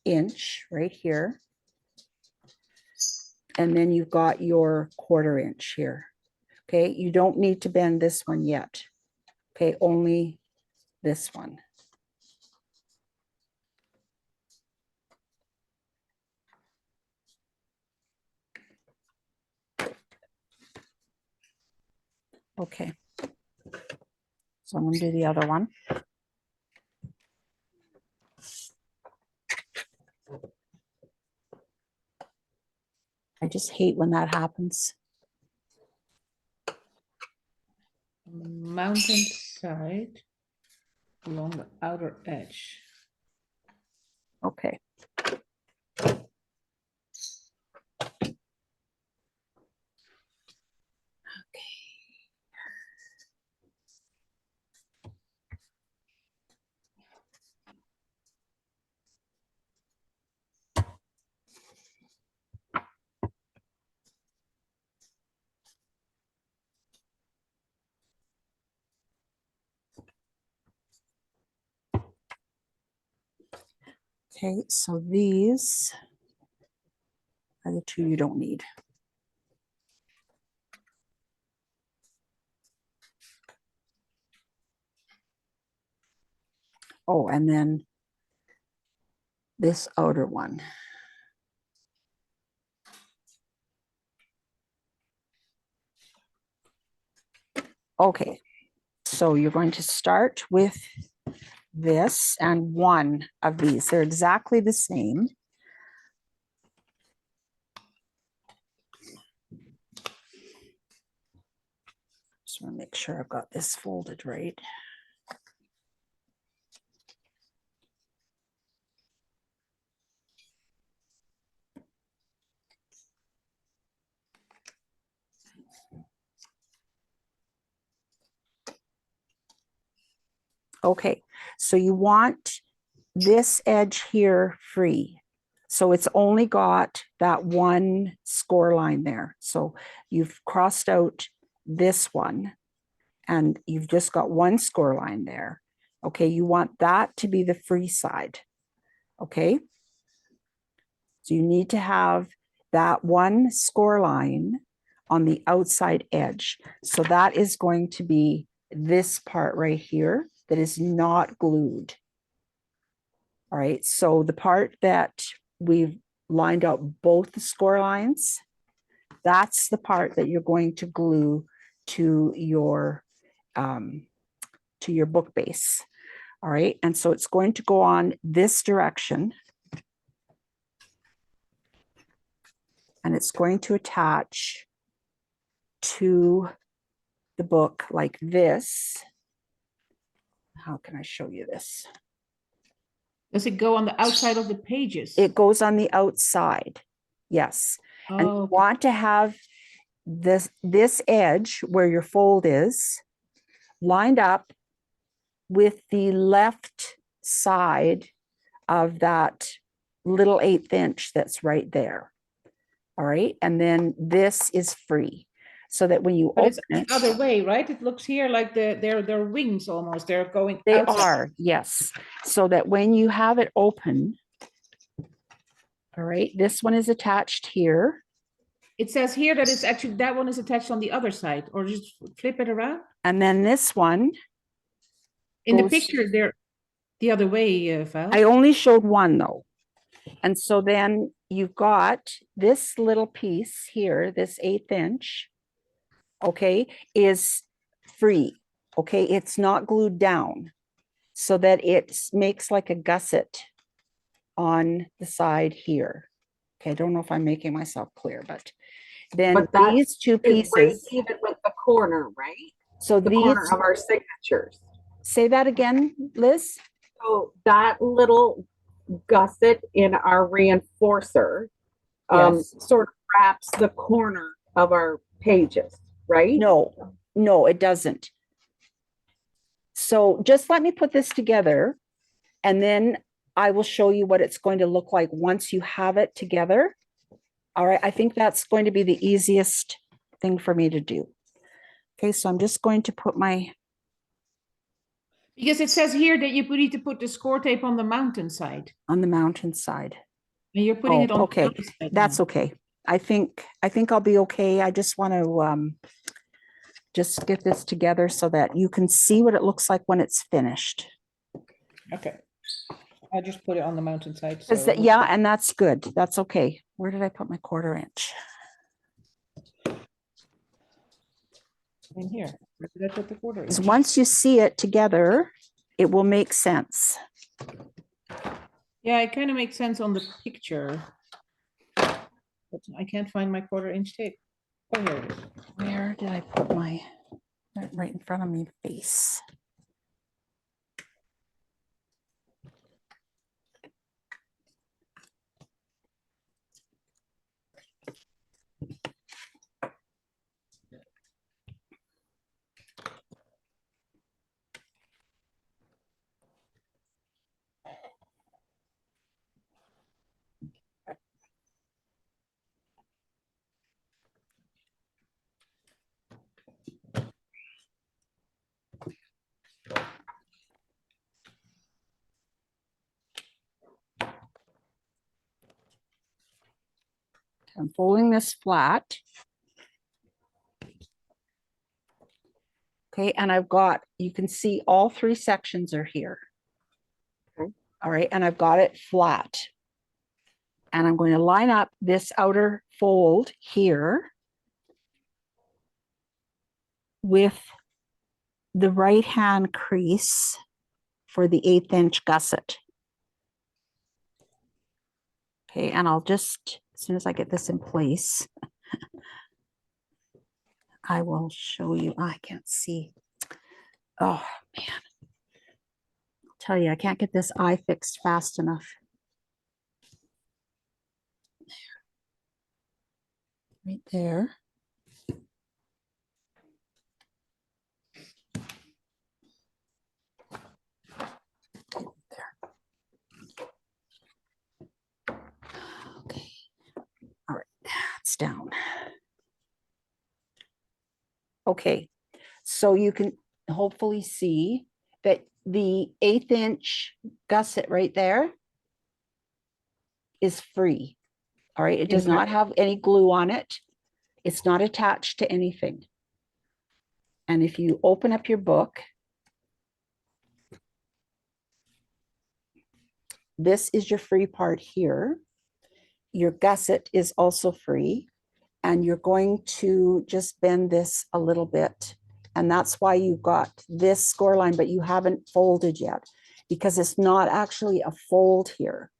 inch right here. And then you've got your 1/4 inch here. Okay, you don't need to bend this one yet. Okay, only this one. Okay. So I'm going to do the other one. I just hate when that happens. Mountain side along the outer edge. Okay. Okay, so these are the two you don't need. Oh, and then this outer one. Okay, so you're going to start with this and one of these. They're exactly the same. Just want to make sure I've got this folded right. Okay, so you want this edge here free. So it's only got that one score line there. So you've crossed out this one and you've just got one score line there. Okay, you want that to be the free side. Okay, so you need to have that one score line on the outside edge. So that is going to be this part right here that is not glued. All right, so the part that we've lined up both the score lines, that's the part that you're going to glue to your book base. All right, and so it's going to go on this direction. And it's going to attach to the book like this. How can I show you this? Does it go on the outside of the pages? It goes on the outside. Yes. And you Oh, want to have this edge where your fold is lined up with the left side of that little 1/8 inch that's right there. All right. And then this is free. So that when you but open it's it, the other way, right? It looks here like they're wings almost. They're going they outside. are, yes. So that when you have it open, all right, this one is attached here. It says here that it's actually, that one is attached on the other side, or just flip it around. And then this one, In the goes- picture, they're the other way, Val. I only showed one though. And so then you've got this little piece here, this 1/8 inch, okay, is free. Okay, it's not glued down so that it makes like a gusset on the side here. Okay, I don't know if I'm making myself clear, but then But that these two It's right pieces, even with the corner, right? so The these, corner of our signatures. say that again, Liz? So that little gusset in our reinforcer Yes. sort of wraps the corner of our pages, right? No, no, it doesn't. So just let me put this together and then I will show you what it's going to look like once you have it together. All right, I think that's going to be the easiest thing for me to do. Okay, so I'm just going to put my, Because it says here that you need to put the score tape on the mountain side. on the mountain side. And you're putting Oh, it on okay. the other side That's now. okay. I think I'll be okay. I just want to just get this together so that you can see what it looks like when it's finished. Okay. I just put it on the mountain side. Is that, yeah, and that's good. That's okay. Where did I put my 1/4 inch? In here. Where did I put the 1/4 Because inch? once you see it together, it will make sense. Yeah, it kind of makes sense on the picture. But I can't find my 1/4 inch tape. Oh, here it is. Where did I put my, right in front of me face? I'm folding this flat. Okay, and I've got, you can see all 3 sections are here. Okay. All right, and I've got it flat. And I'm going to line up this outer fold here with the right hand crease for the 1/8 inch gusset. Okay, and I'll just, as soon as I get this in place, I will show you. I can't see. Oh, man. I'll tell you, I can't get this eye fixed fast enough. Right there. There. Okay. All right, it's down. Okay, so you can hopefully see that the 1/8 inch gusset right there is free. All right, it does Inside. not have any glue on it. It's not attached to anything. And if you open up your book, this is your free part here. Your gusset is also free. And you're going to just bend this a little bit. And that's why you've got this score line, but you haven't folded yet because it's not actually a fold here.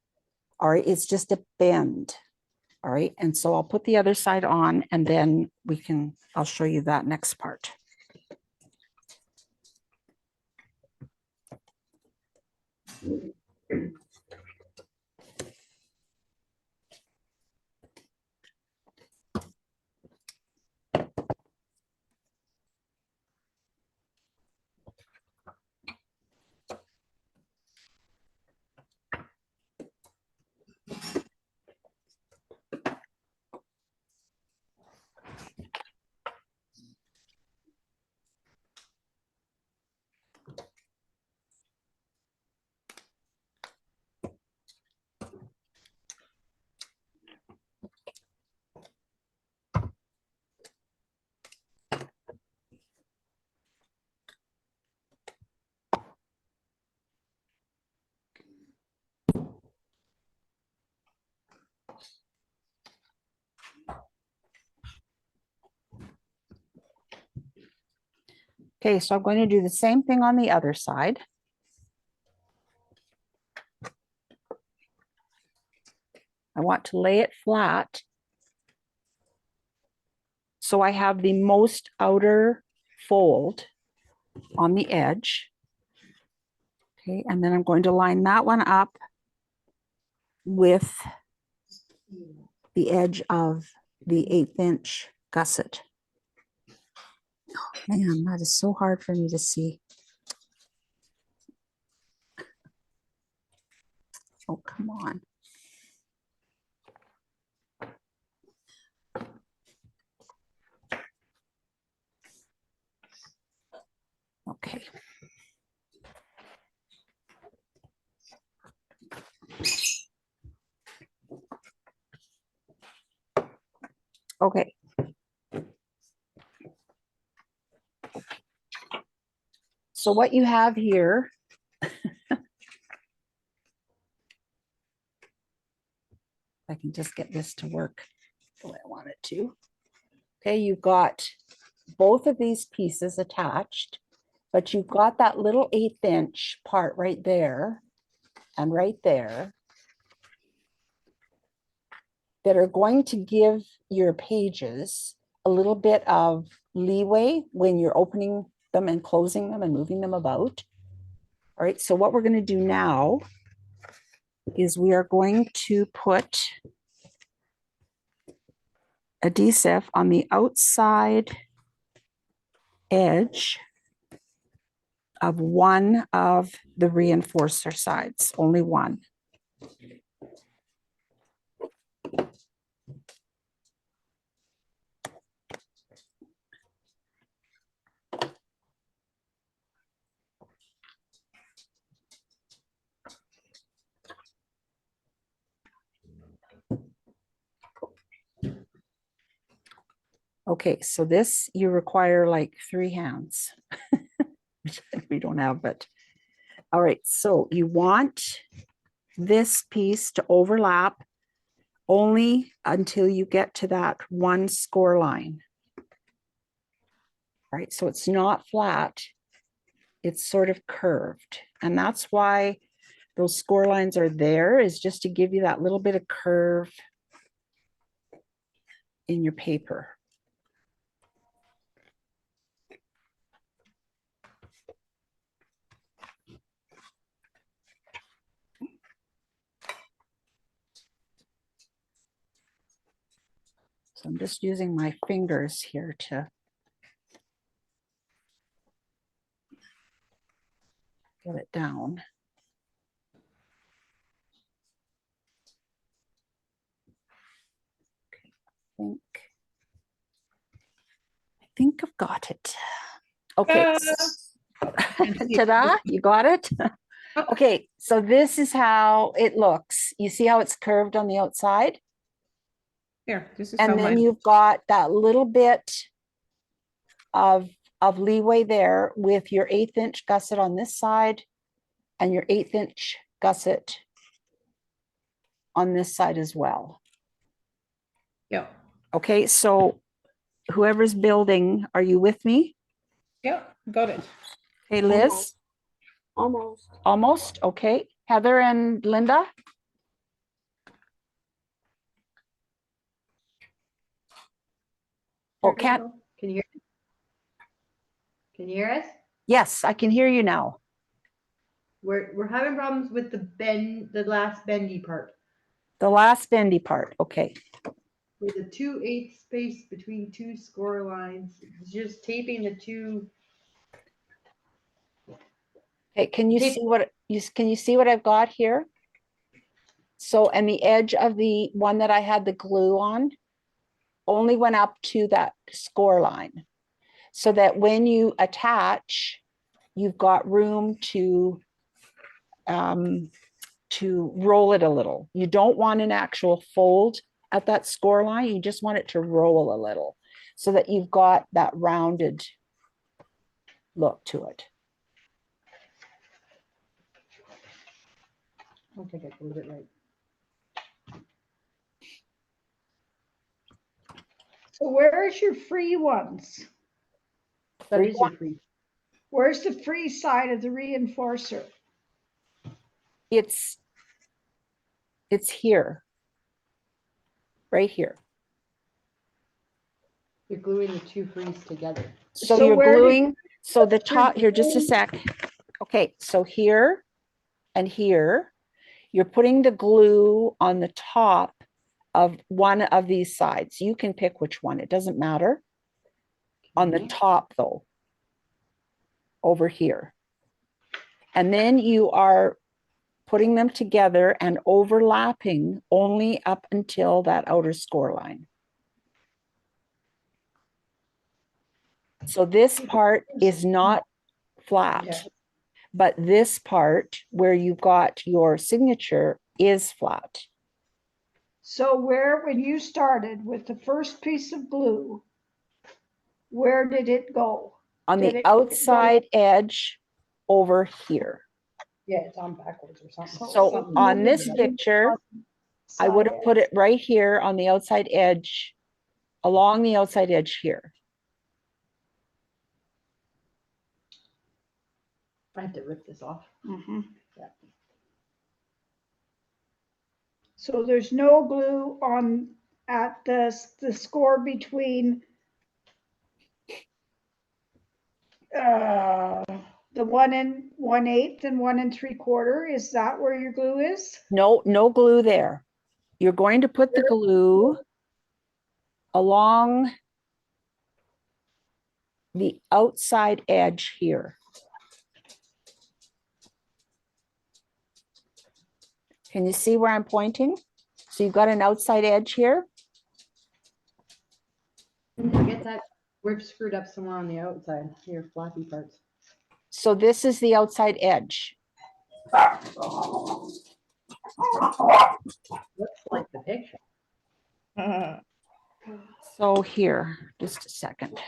All right, it's just a bend. All right, and so I'll put the other side on and then I'll show you that next part. Okay, so I'm going to do the same thing on the other side. I want to lay it flat so I have the most outer fold on the edge. Okay, and then I'm going to line that one up with the edge of the 1/8 inch gusset. Oh, man, that is so hard for me to see. Oh, come on. Okay. Okay. So what you have here, I can just get this to work the way I want it to. Okay, you've got both of these pieces attached, but you've got that little 1/8 inch part right there and right there that are going to give your pages a little bit of leeway when you're opening them and closing them and moving them about. All right, so what we're going to do now is we are going to put adhesive on the outside edge of one of the reinforcer sides, only one. Okay, so this you require like 3 hands, which we don't have, but all right, so you want this piece to overlap only until you get to that one score line. All right, so it's not flat, it's sort of curved. And that's why those score lines are there, is just to give you that little bit of curve in your paper. So I'm just using my fingers here to get it down. Okay, I think I've got it. Okay. Ta-da, you got it? Okay, so this is how it looks. You see how it's curved on the outside? Here, this is And how then mine. you've got that little bit of leeway there with your 1/8 inch gusset on this side and your 1/8 inch gusset on this side as well. Yeah, Okay, so whoever's building, are you with me? yeah, got it. Hey, Liz? Almost. Almost, okay. Heather and Linda? Oh, can't, Crystal? Can you hear? Can you hear us? yes, I can hear you now. We're having problems with the last bendy part. The last bendy part, okay. With the 2/8 space between two score lines, just taping the two. Okay, can you Tape- see what, can you see what I've got here? So, and the edge of the one that I had the glue on only went up to that score line. So that when you attach, you've got room to roll it a little. You don't want an actual fold at that score line. You just want it to roll a little so that you've got that rounded look to it. I don't think I glued it right. So where's your free ones? That Free is your free. Where's the free side of the reinforcer? It's here, right here. You're gluing the two frees together. So So you're where did- gluing, so the You're top, here, just a gluing- sec. Okay, so here and here, you're putting the glue on the top of one of these sides. You can pick which one, it doesn't matter. On the Okay. top though, over here. And then you are putting them together and overlapping only up until that outer score line. So this part is not flat, Yeah. but this part where you've got your signature is flat. So when you started with the first piece of glue, where did it go? On Did the it go- outside edge over here. Yeah, it's on backwards or something. So Something on this weird. picture, I would have put it right here on the outside edge, along the outside edge here. I have to rip this off. Mhm. Yeah. So there's no glue on at the score between the 1 1/8 and 1 3/4. Is that where your glue is? No, no glue there. You're going to put the glue along the outside edge here. Can you see where I'm pointing? So you've got an outside edge here. I get that. We've screwed up somewhere on the outside. Your flappy parts. So this is the outside edge. Looks like the picture. So here, just a second.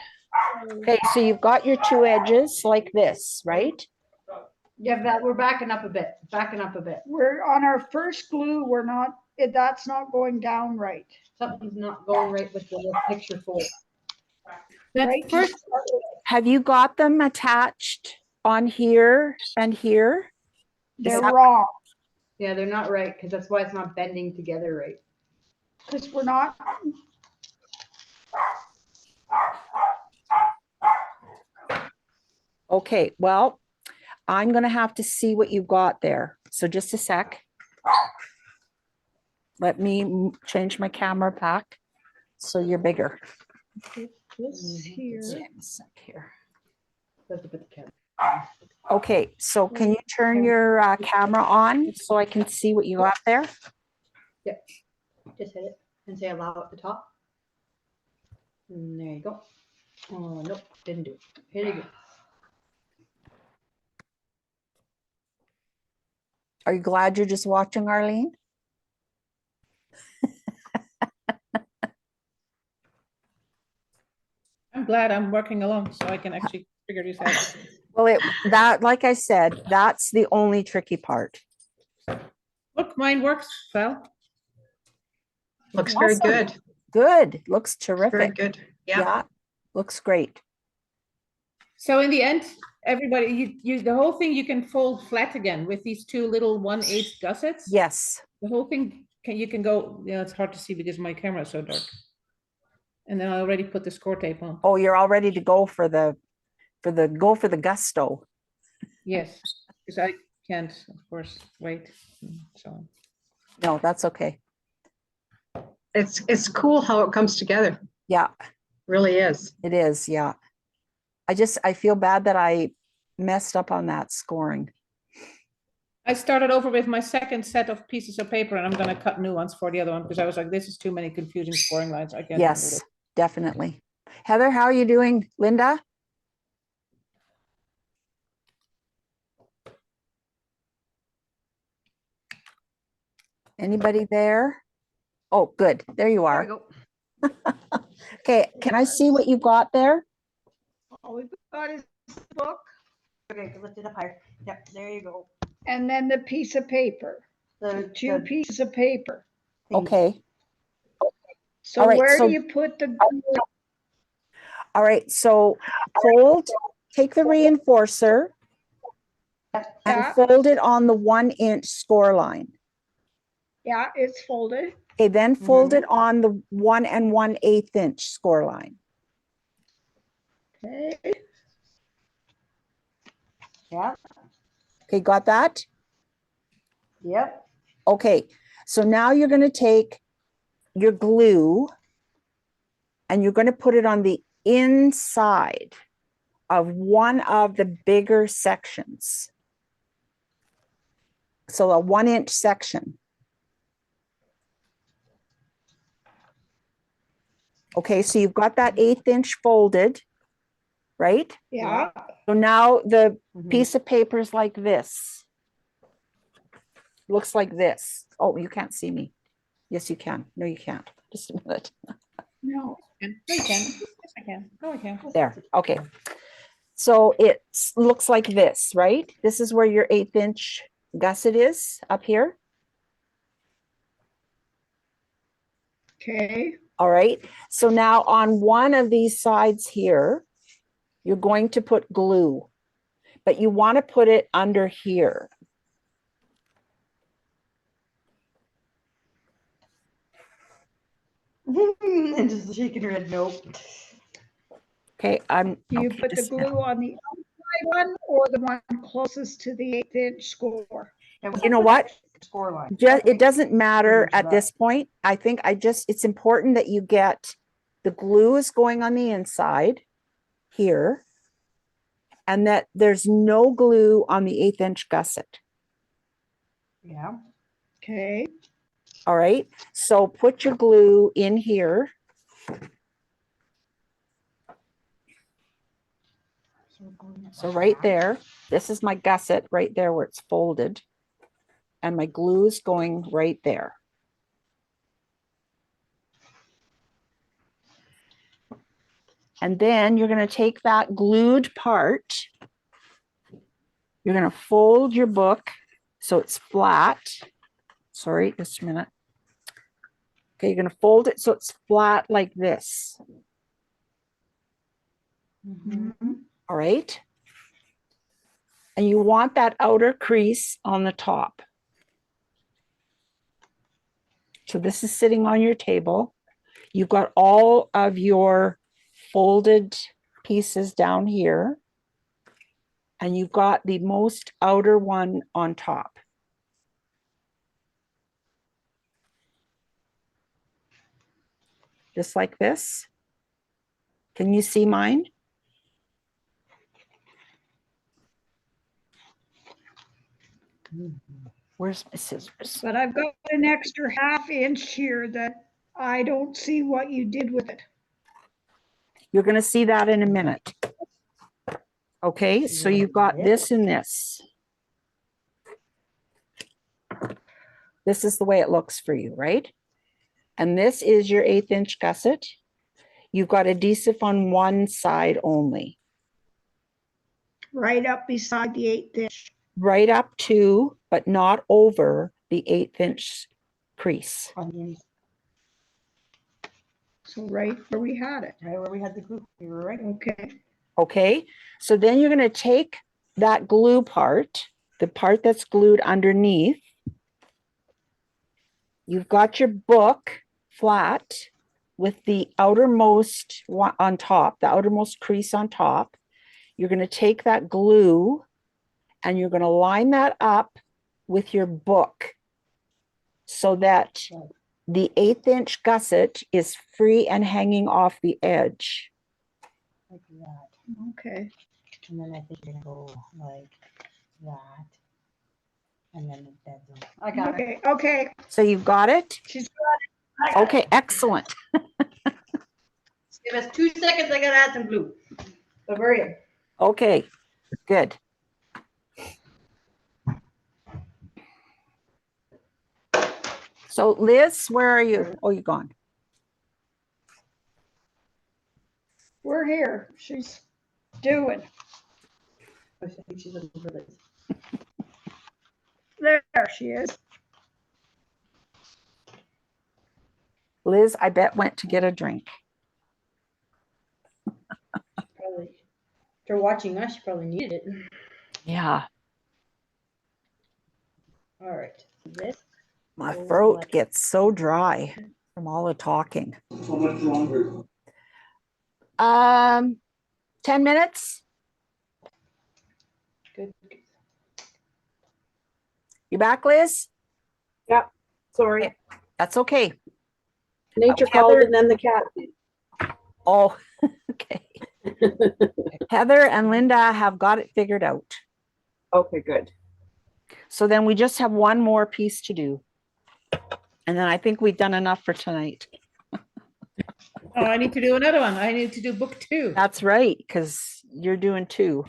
Okay, so you've got your two edges like this, right? Yeah, that we're backing up a bit. Backing up a bit. We're on our first glue, we're not, that's not going down right. Something's not going right with the picture fold. That Right? first, Have you got them attached on here and here? They're that- wrong, Yeah, they're not right because that's why it's not bending together right. because we're not, Okay, well, I'm gonna have to see what you've got there. So just a sec. Let me change my camera back so you're bigger. this here. Yeah, a sec here. That's a bit the camera. Okay, so can you turn your camera on so I can see what you got there? Just hit it and say allow at the top. And there you go. Oh, nope, didn't do it. Hit it again. Are you glad you're just watching, Arlene? I'm glad I'm working along so I can actually figure this out. Well, that, like I said, that's the only tricky part. Look, mine works, Val. Looks very Awesome. good. Good, looks Very terrific. good. Yeah. Yeah, looks great. So in the end, everybody, the whole thing you can fold flat again with these two little 1/8 gussets. Yes, The whole thing you can go, yeah, it's hard to see because my camera is so dark. and then I already put the score tape on. Oh, you're all ready to go for the gusto. Yes, because I can't, of course, wait. So No, that's okay. It's cool how it comes together. Yeah, Really is. it is. Yeah. I feel bad that I messed up on that scoring. I started over with my second set of pieces of paper, and I'm going to cut new ones for the other one because I was like, this is too many confusing scoring lines. I can't handle Yes, it. definitely. Heather, how are you doing? Linda? Anybody there? Oh, good. There you There we are. go. Okay, can I see what you got there? All we've got is the book Okay, lift it up higher. Yep, there you go. and then the piece of paper, The two pieces of paper. thing. Okay. So All right, where so- do you put the, All right, so take the reinforcer and Yeah. fold it on the 1-inch score line. yeah, it's folded. Okay, then fold it on the 1 1/8 inch score line. Okay, Yeah, Okay, got that? yep. Okay, so now you're going to take your glue and you're going to put it on the inside of one of the bigger sections. So a 1-inch section. Okay, so you've got that 1/8 inch folded, right? yeah, So now the Mhm. piece of paper is like this. Looks like this. Oh, you can't see me. Yes, you can. No, you can't. Just a minute. no, No, you can. Yes, I can. No, I can. There. Okay. So it looks like this, right? This is where your 1/8 inch gusset is up here. okay, All right. So now on one of these sides here, you're going to put glue, but you want to put it under here. And just shaking her head, nope. Okay. do you okay, put the just a minute. glue on the outside one or the one closest to the 1/8 inch score? You know what? Score line. Just, it doesn't matter Image at that. this point. I think it's important that you get the glue is going on the inside here and that there's no glue on the 1/8 inch gusset. Yeah. Okay, All right. So put your glue in here. So right there, this is my gusset right there where it's folded. And my glue is going right there. And then you're going to take that glued part. You're going to fold your book so it's flat. Sorry, just a minute. Okay, you're going to fold it so it's flat like this. Mhm. All right. And you want that outer crease on the top. So this is sitting on your table. You've got all of your folded pieces down here. And you've got the most outer one on top. Just like this. Can you see mine? Where's my scissors? but I've got an extra 1/2 inch here that I don't see what you did with it. You're going to see that in a minute. Okay, so you've got this and this. This is the way it looks for you, right? And this is your 1/8 inch gusset. You've got adhesive on one side only, Right up beside the 1/8 inch. right up to, but not over the 1/8 inch crease. On the ins- So right where we had it. right where we had the glue. You were right. Okay, Okay, so then you're going to take that glue part, the part that's glued underneath. You've got your book flat with the outermost one on top, the outermost crease on top. You're going to take that glue and you're going to line that up with your book so that the 1/8 inch gusset is free and hanging off the edge. Like that. Okay. And then I think you're gonna go like that. And then that's it. I got it. Okay, okay. So you've got it? She's got it. Okay, excellent. Give us 2 seconds, I gotta add some glue. But we're in. Okay, good. So Liz, where are you? Oh, you're gone. We're here. She's doing. I think she's looking for this. There she is. Liz, I bet went to get a drink. Probably. After watching us, she probably needed it. Yeah, All right. This. my Oh, throat what? gets so dry from all the talking. How much longer? 10 minutes? Good. You back, Liz? Sorry, That's okay. nature Heather- called and then the cat did. Oh, okay. Heather and Linda have got it figured out. Okay, good. So then we just have one more piece to do. And then I think we've done enough for tonight. Oh, I need to do another one. I need to do book 2. That's right, because you're doing 2.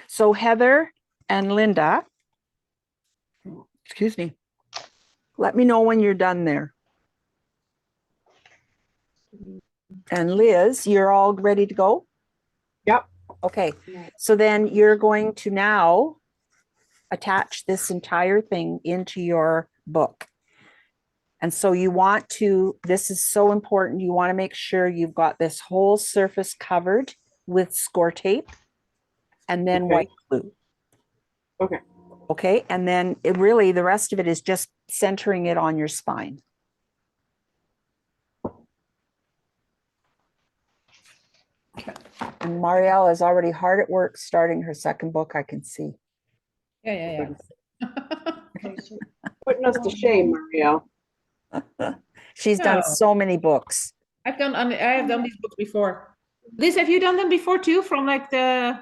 So Heather and Linda, excuse me, let me know when you're done there. And Liz, you're all ready to go? Yep. Okay, so then you're going to now attach this entire thing into your book. And so you want to, this is so important, you want to make sure you've got this whole surface covered with score tape and then Okay. white glue. Okay. Okay, and then it really, the rest of it is just centering it on your spine. And Marielle is already hard at work starting her second book, I can see. Yeah. Okay, so Putting us to shame, Mario. She's done No. so many books. I have done these books before. Liz, have you done them before too? From like the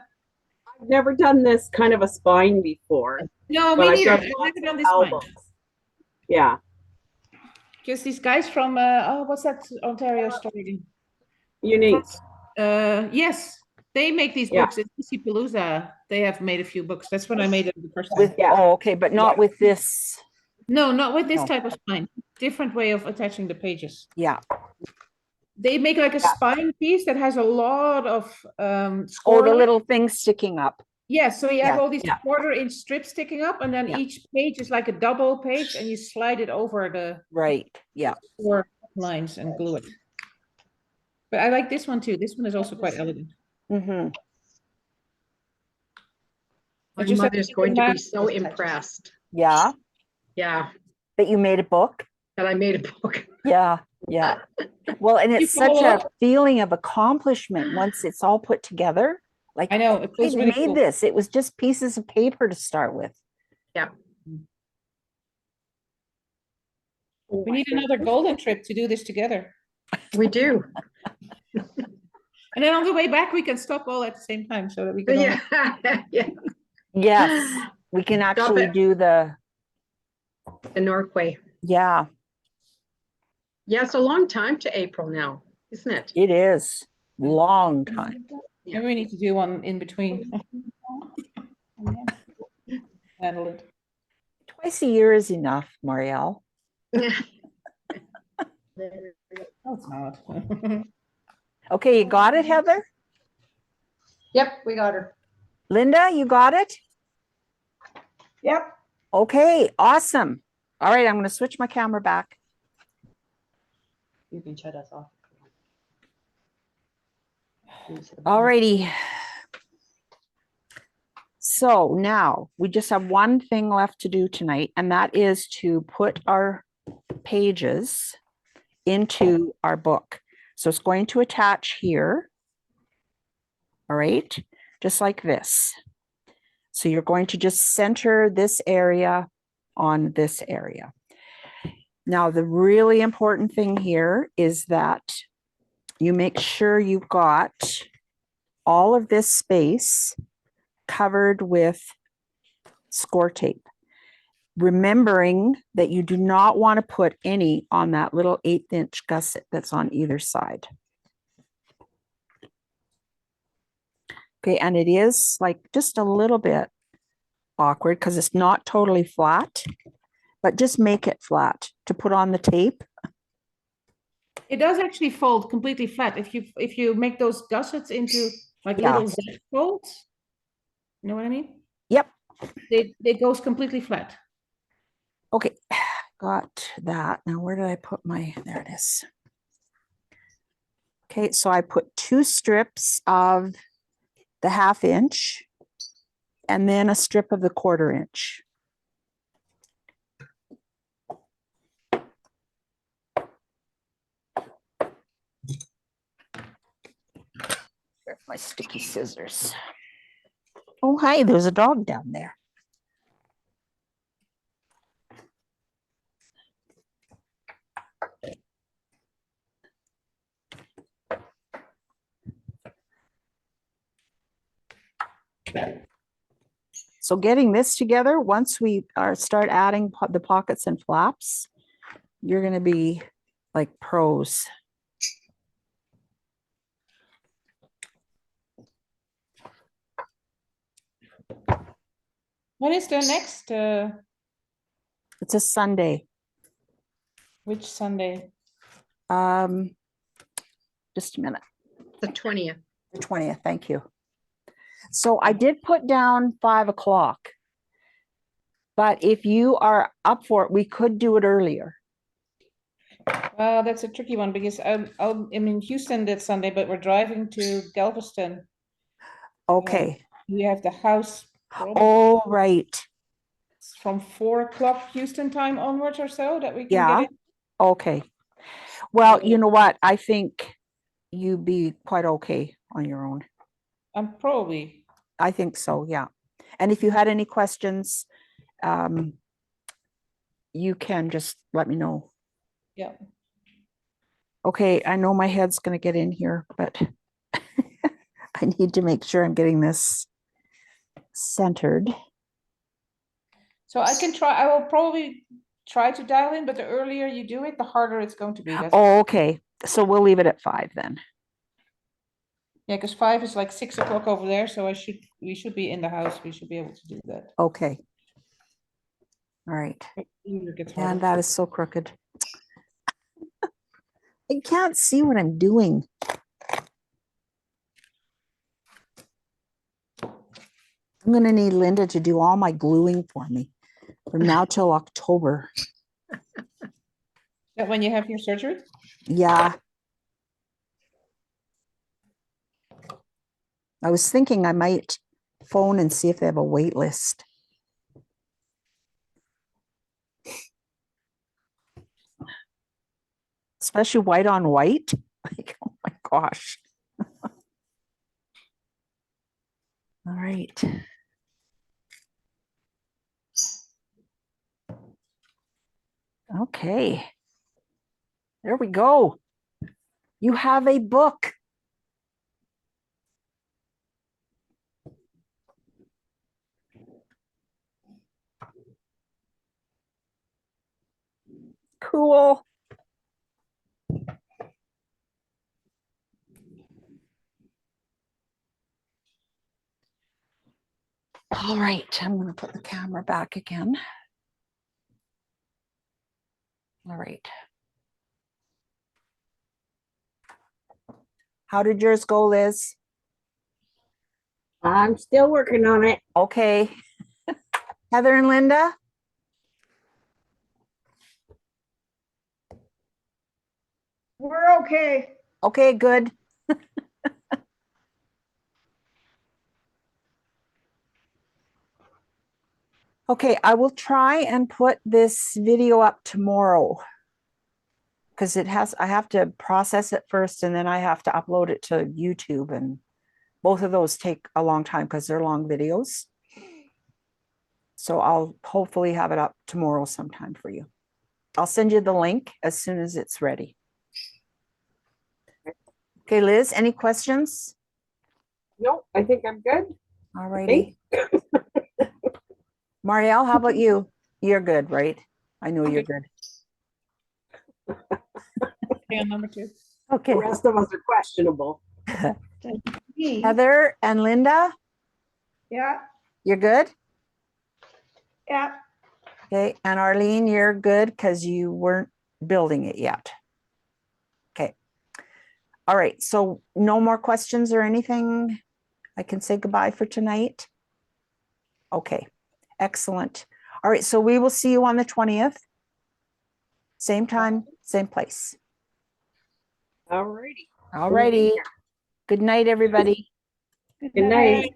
I've never done this kind of a spine before. no, But me I've neither. done I've lots never done of this one. albums. Yeah, Just these guys from oh, what's that Ontario story again? unique. Yes, they make these Yeah. books. It's PC Palooza. They have made a few books. That's when I made it the first time. With, Yeah. oh, okay, but not with this. No, not with this No. type of spine. Different way of attaching the pages. Yeah. They make like a spine piece that has a lot of Oh, score the lines. little thing sticking up. Yes, so you have Yeah, all these yeah. 1/4 inch strips sticking up, and then Yeah. each page is like a double page, and you slide it over the Right. Yeah. four lines and glue it. But I like this one too. This one is also quite elegant. Mm-hmm. My just have mother's keep going in to be mind so those touches. impressed. Yeah. Yeah, That you made a book. that I made a book. Yeah. Yeah. Well, and it's such follow a feeling of accomplishment once it's all put together. Like, I know, it we feels really made cool. this. It was just pieces of paper to start with. We need another golden trip to do this together. We do. And then on the way back, we can stop all at the same time so that we can all Yeah, yeah. Yes. We can actually it. do the, The Norquay. yeah, Yeah, it's a long time to April now, isn't it? it is. Long time. Maybe we need to do one in between. Handle it. Twice a year is enough, Marielle. No, it's not. Okay, you got it, Heather? Yep, we got her. Linda, you got it? Yep, Okay, awesome. All right, I'm going to switch my camera back. You can shut us off. All righty. So now we just have one thing left to do tonight, and that is to put our pages into our book. So it's going to attach here. All right, just like this. So you're going to just center this area on this area. Now, the really important thing here is that you make sure you've got all of this space covered with score tape. Remembering that you do not want to put any on that little 1/8" gusset that's on either side. Okay, and it is like just a little bit awkward because it's not totally flat, but just make it flat to put on the tape. It does actually fold completely flat. If you make those gussets into like Yeah. little Z folds, you know what I mean? Yep. They goes completely flat. Okay, got that. Now, where did I put my, there it is. Okay, so I put 2 strips of the 1/2 inch and then a strip of the 1/4 inch. Where's my sticky scissors? Oh, hi, there's a dog down there. So getting this together, once we start adding the pockets and flaps, you're going to be like pros. When is the next, It's a Sunday. which Sunday? Just a minute. The 20th. The 20th, thank you. So I did put down 5 o'clock. But if you are up for it, we could do it earlier. That's a tricky one because I'm in Houston that Sunday, but we're driving to Galveston. Okay. We have the house Oh, right. from 4 o'clock Houston time onwards or so that we can Yeah. get it. Okay. Well, So- you know what? I think you'd be quite okay on your own. I'm probably, I think so, yeah. And if you had any questions, you can just let me know. yeah. Okay, I know my head's going to get in here, but I need to make sure I'm getting this centered. So I can try, I will probably try to dial in, but the earlier you do it, the harder it's going to be. That's, Oh, okay. So we'll leave it at 5 then. yeah, because 5 is like 6 o'clock over there, so we should be in the house. We should be able to do that. Okay. All right. It gets And harder. that is so crooked. I can't see what I'm doing. I'm going to need Linda to do all my gluing for me from now till October. That when you have your surgery? Yeah. I was thinking I might phone and see if they have a wait list. Especially white on white. Like, oh my gosh. All right. Okay. There we go. You have a book. Cool. All right, I'm going to put the camera back again. All right. How did yours go, Liz? I'm still working on it. Okay. Heather and Linda? We're okay. Okay, good. Okay, I will try and put this video up tomorrow because I have to process it first and then I have to upload it to YouTube, and both of those take a long time because they're long videos. So I'll hopefully have it up tomorrow sometime for you. I'll send you the link as soon as it's ready. Okay, Liz, any questions? No, I think I'm good. All righty. Marielle, how about you? You're good, right? I know you're good. Okay, on number 2. Okay. The rest of us are questionable. Me, Heather and Linda, yeah, you're good? yeah, Okay, and Arlene, you're good because you weren't building it yet. Okay. All right, so no more questions or anything? I can say goodbye for tonight? Okay, excellent. All right, so we will see you on the 20th. Same time, same place. All righty. All righty. Good night, everybody. Good night.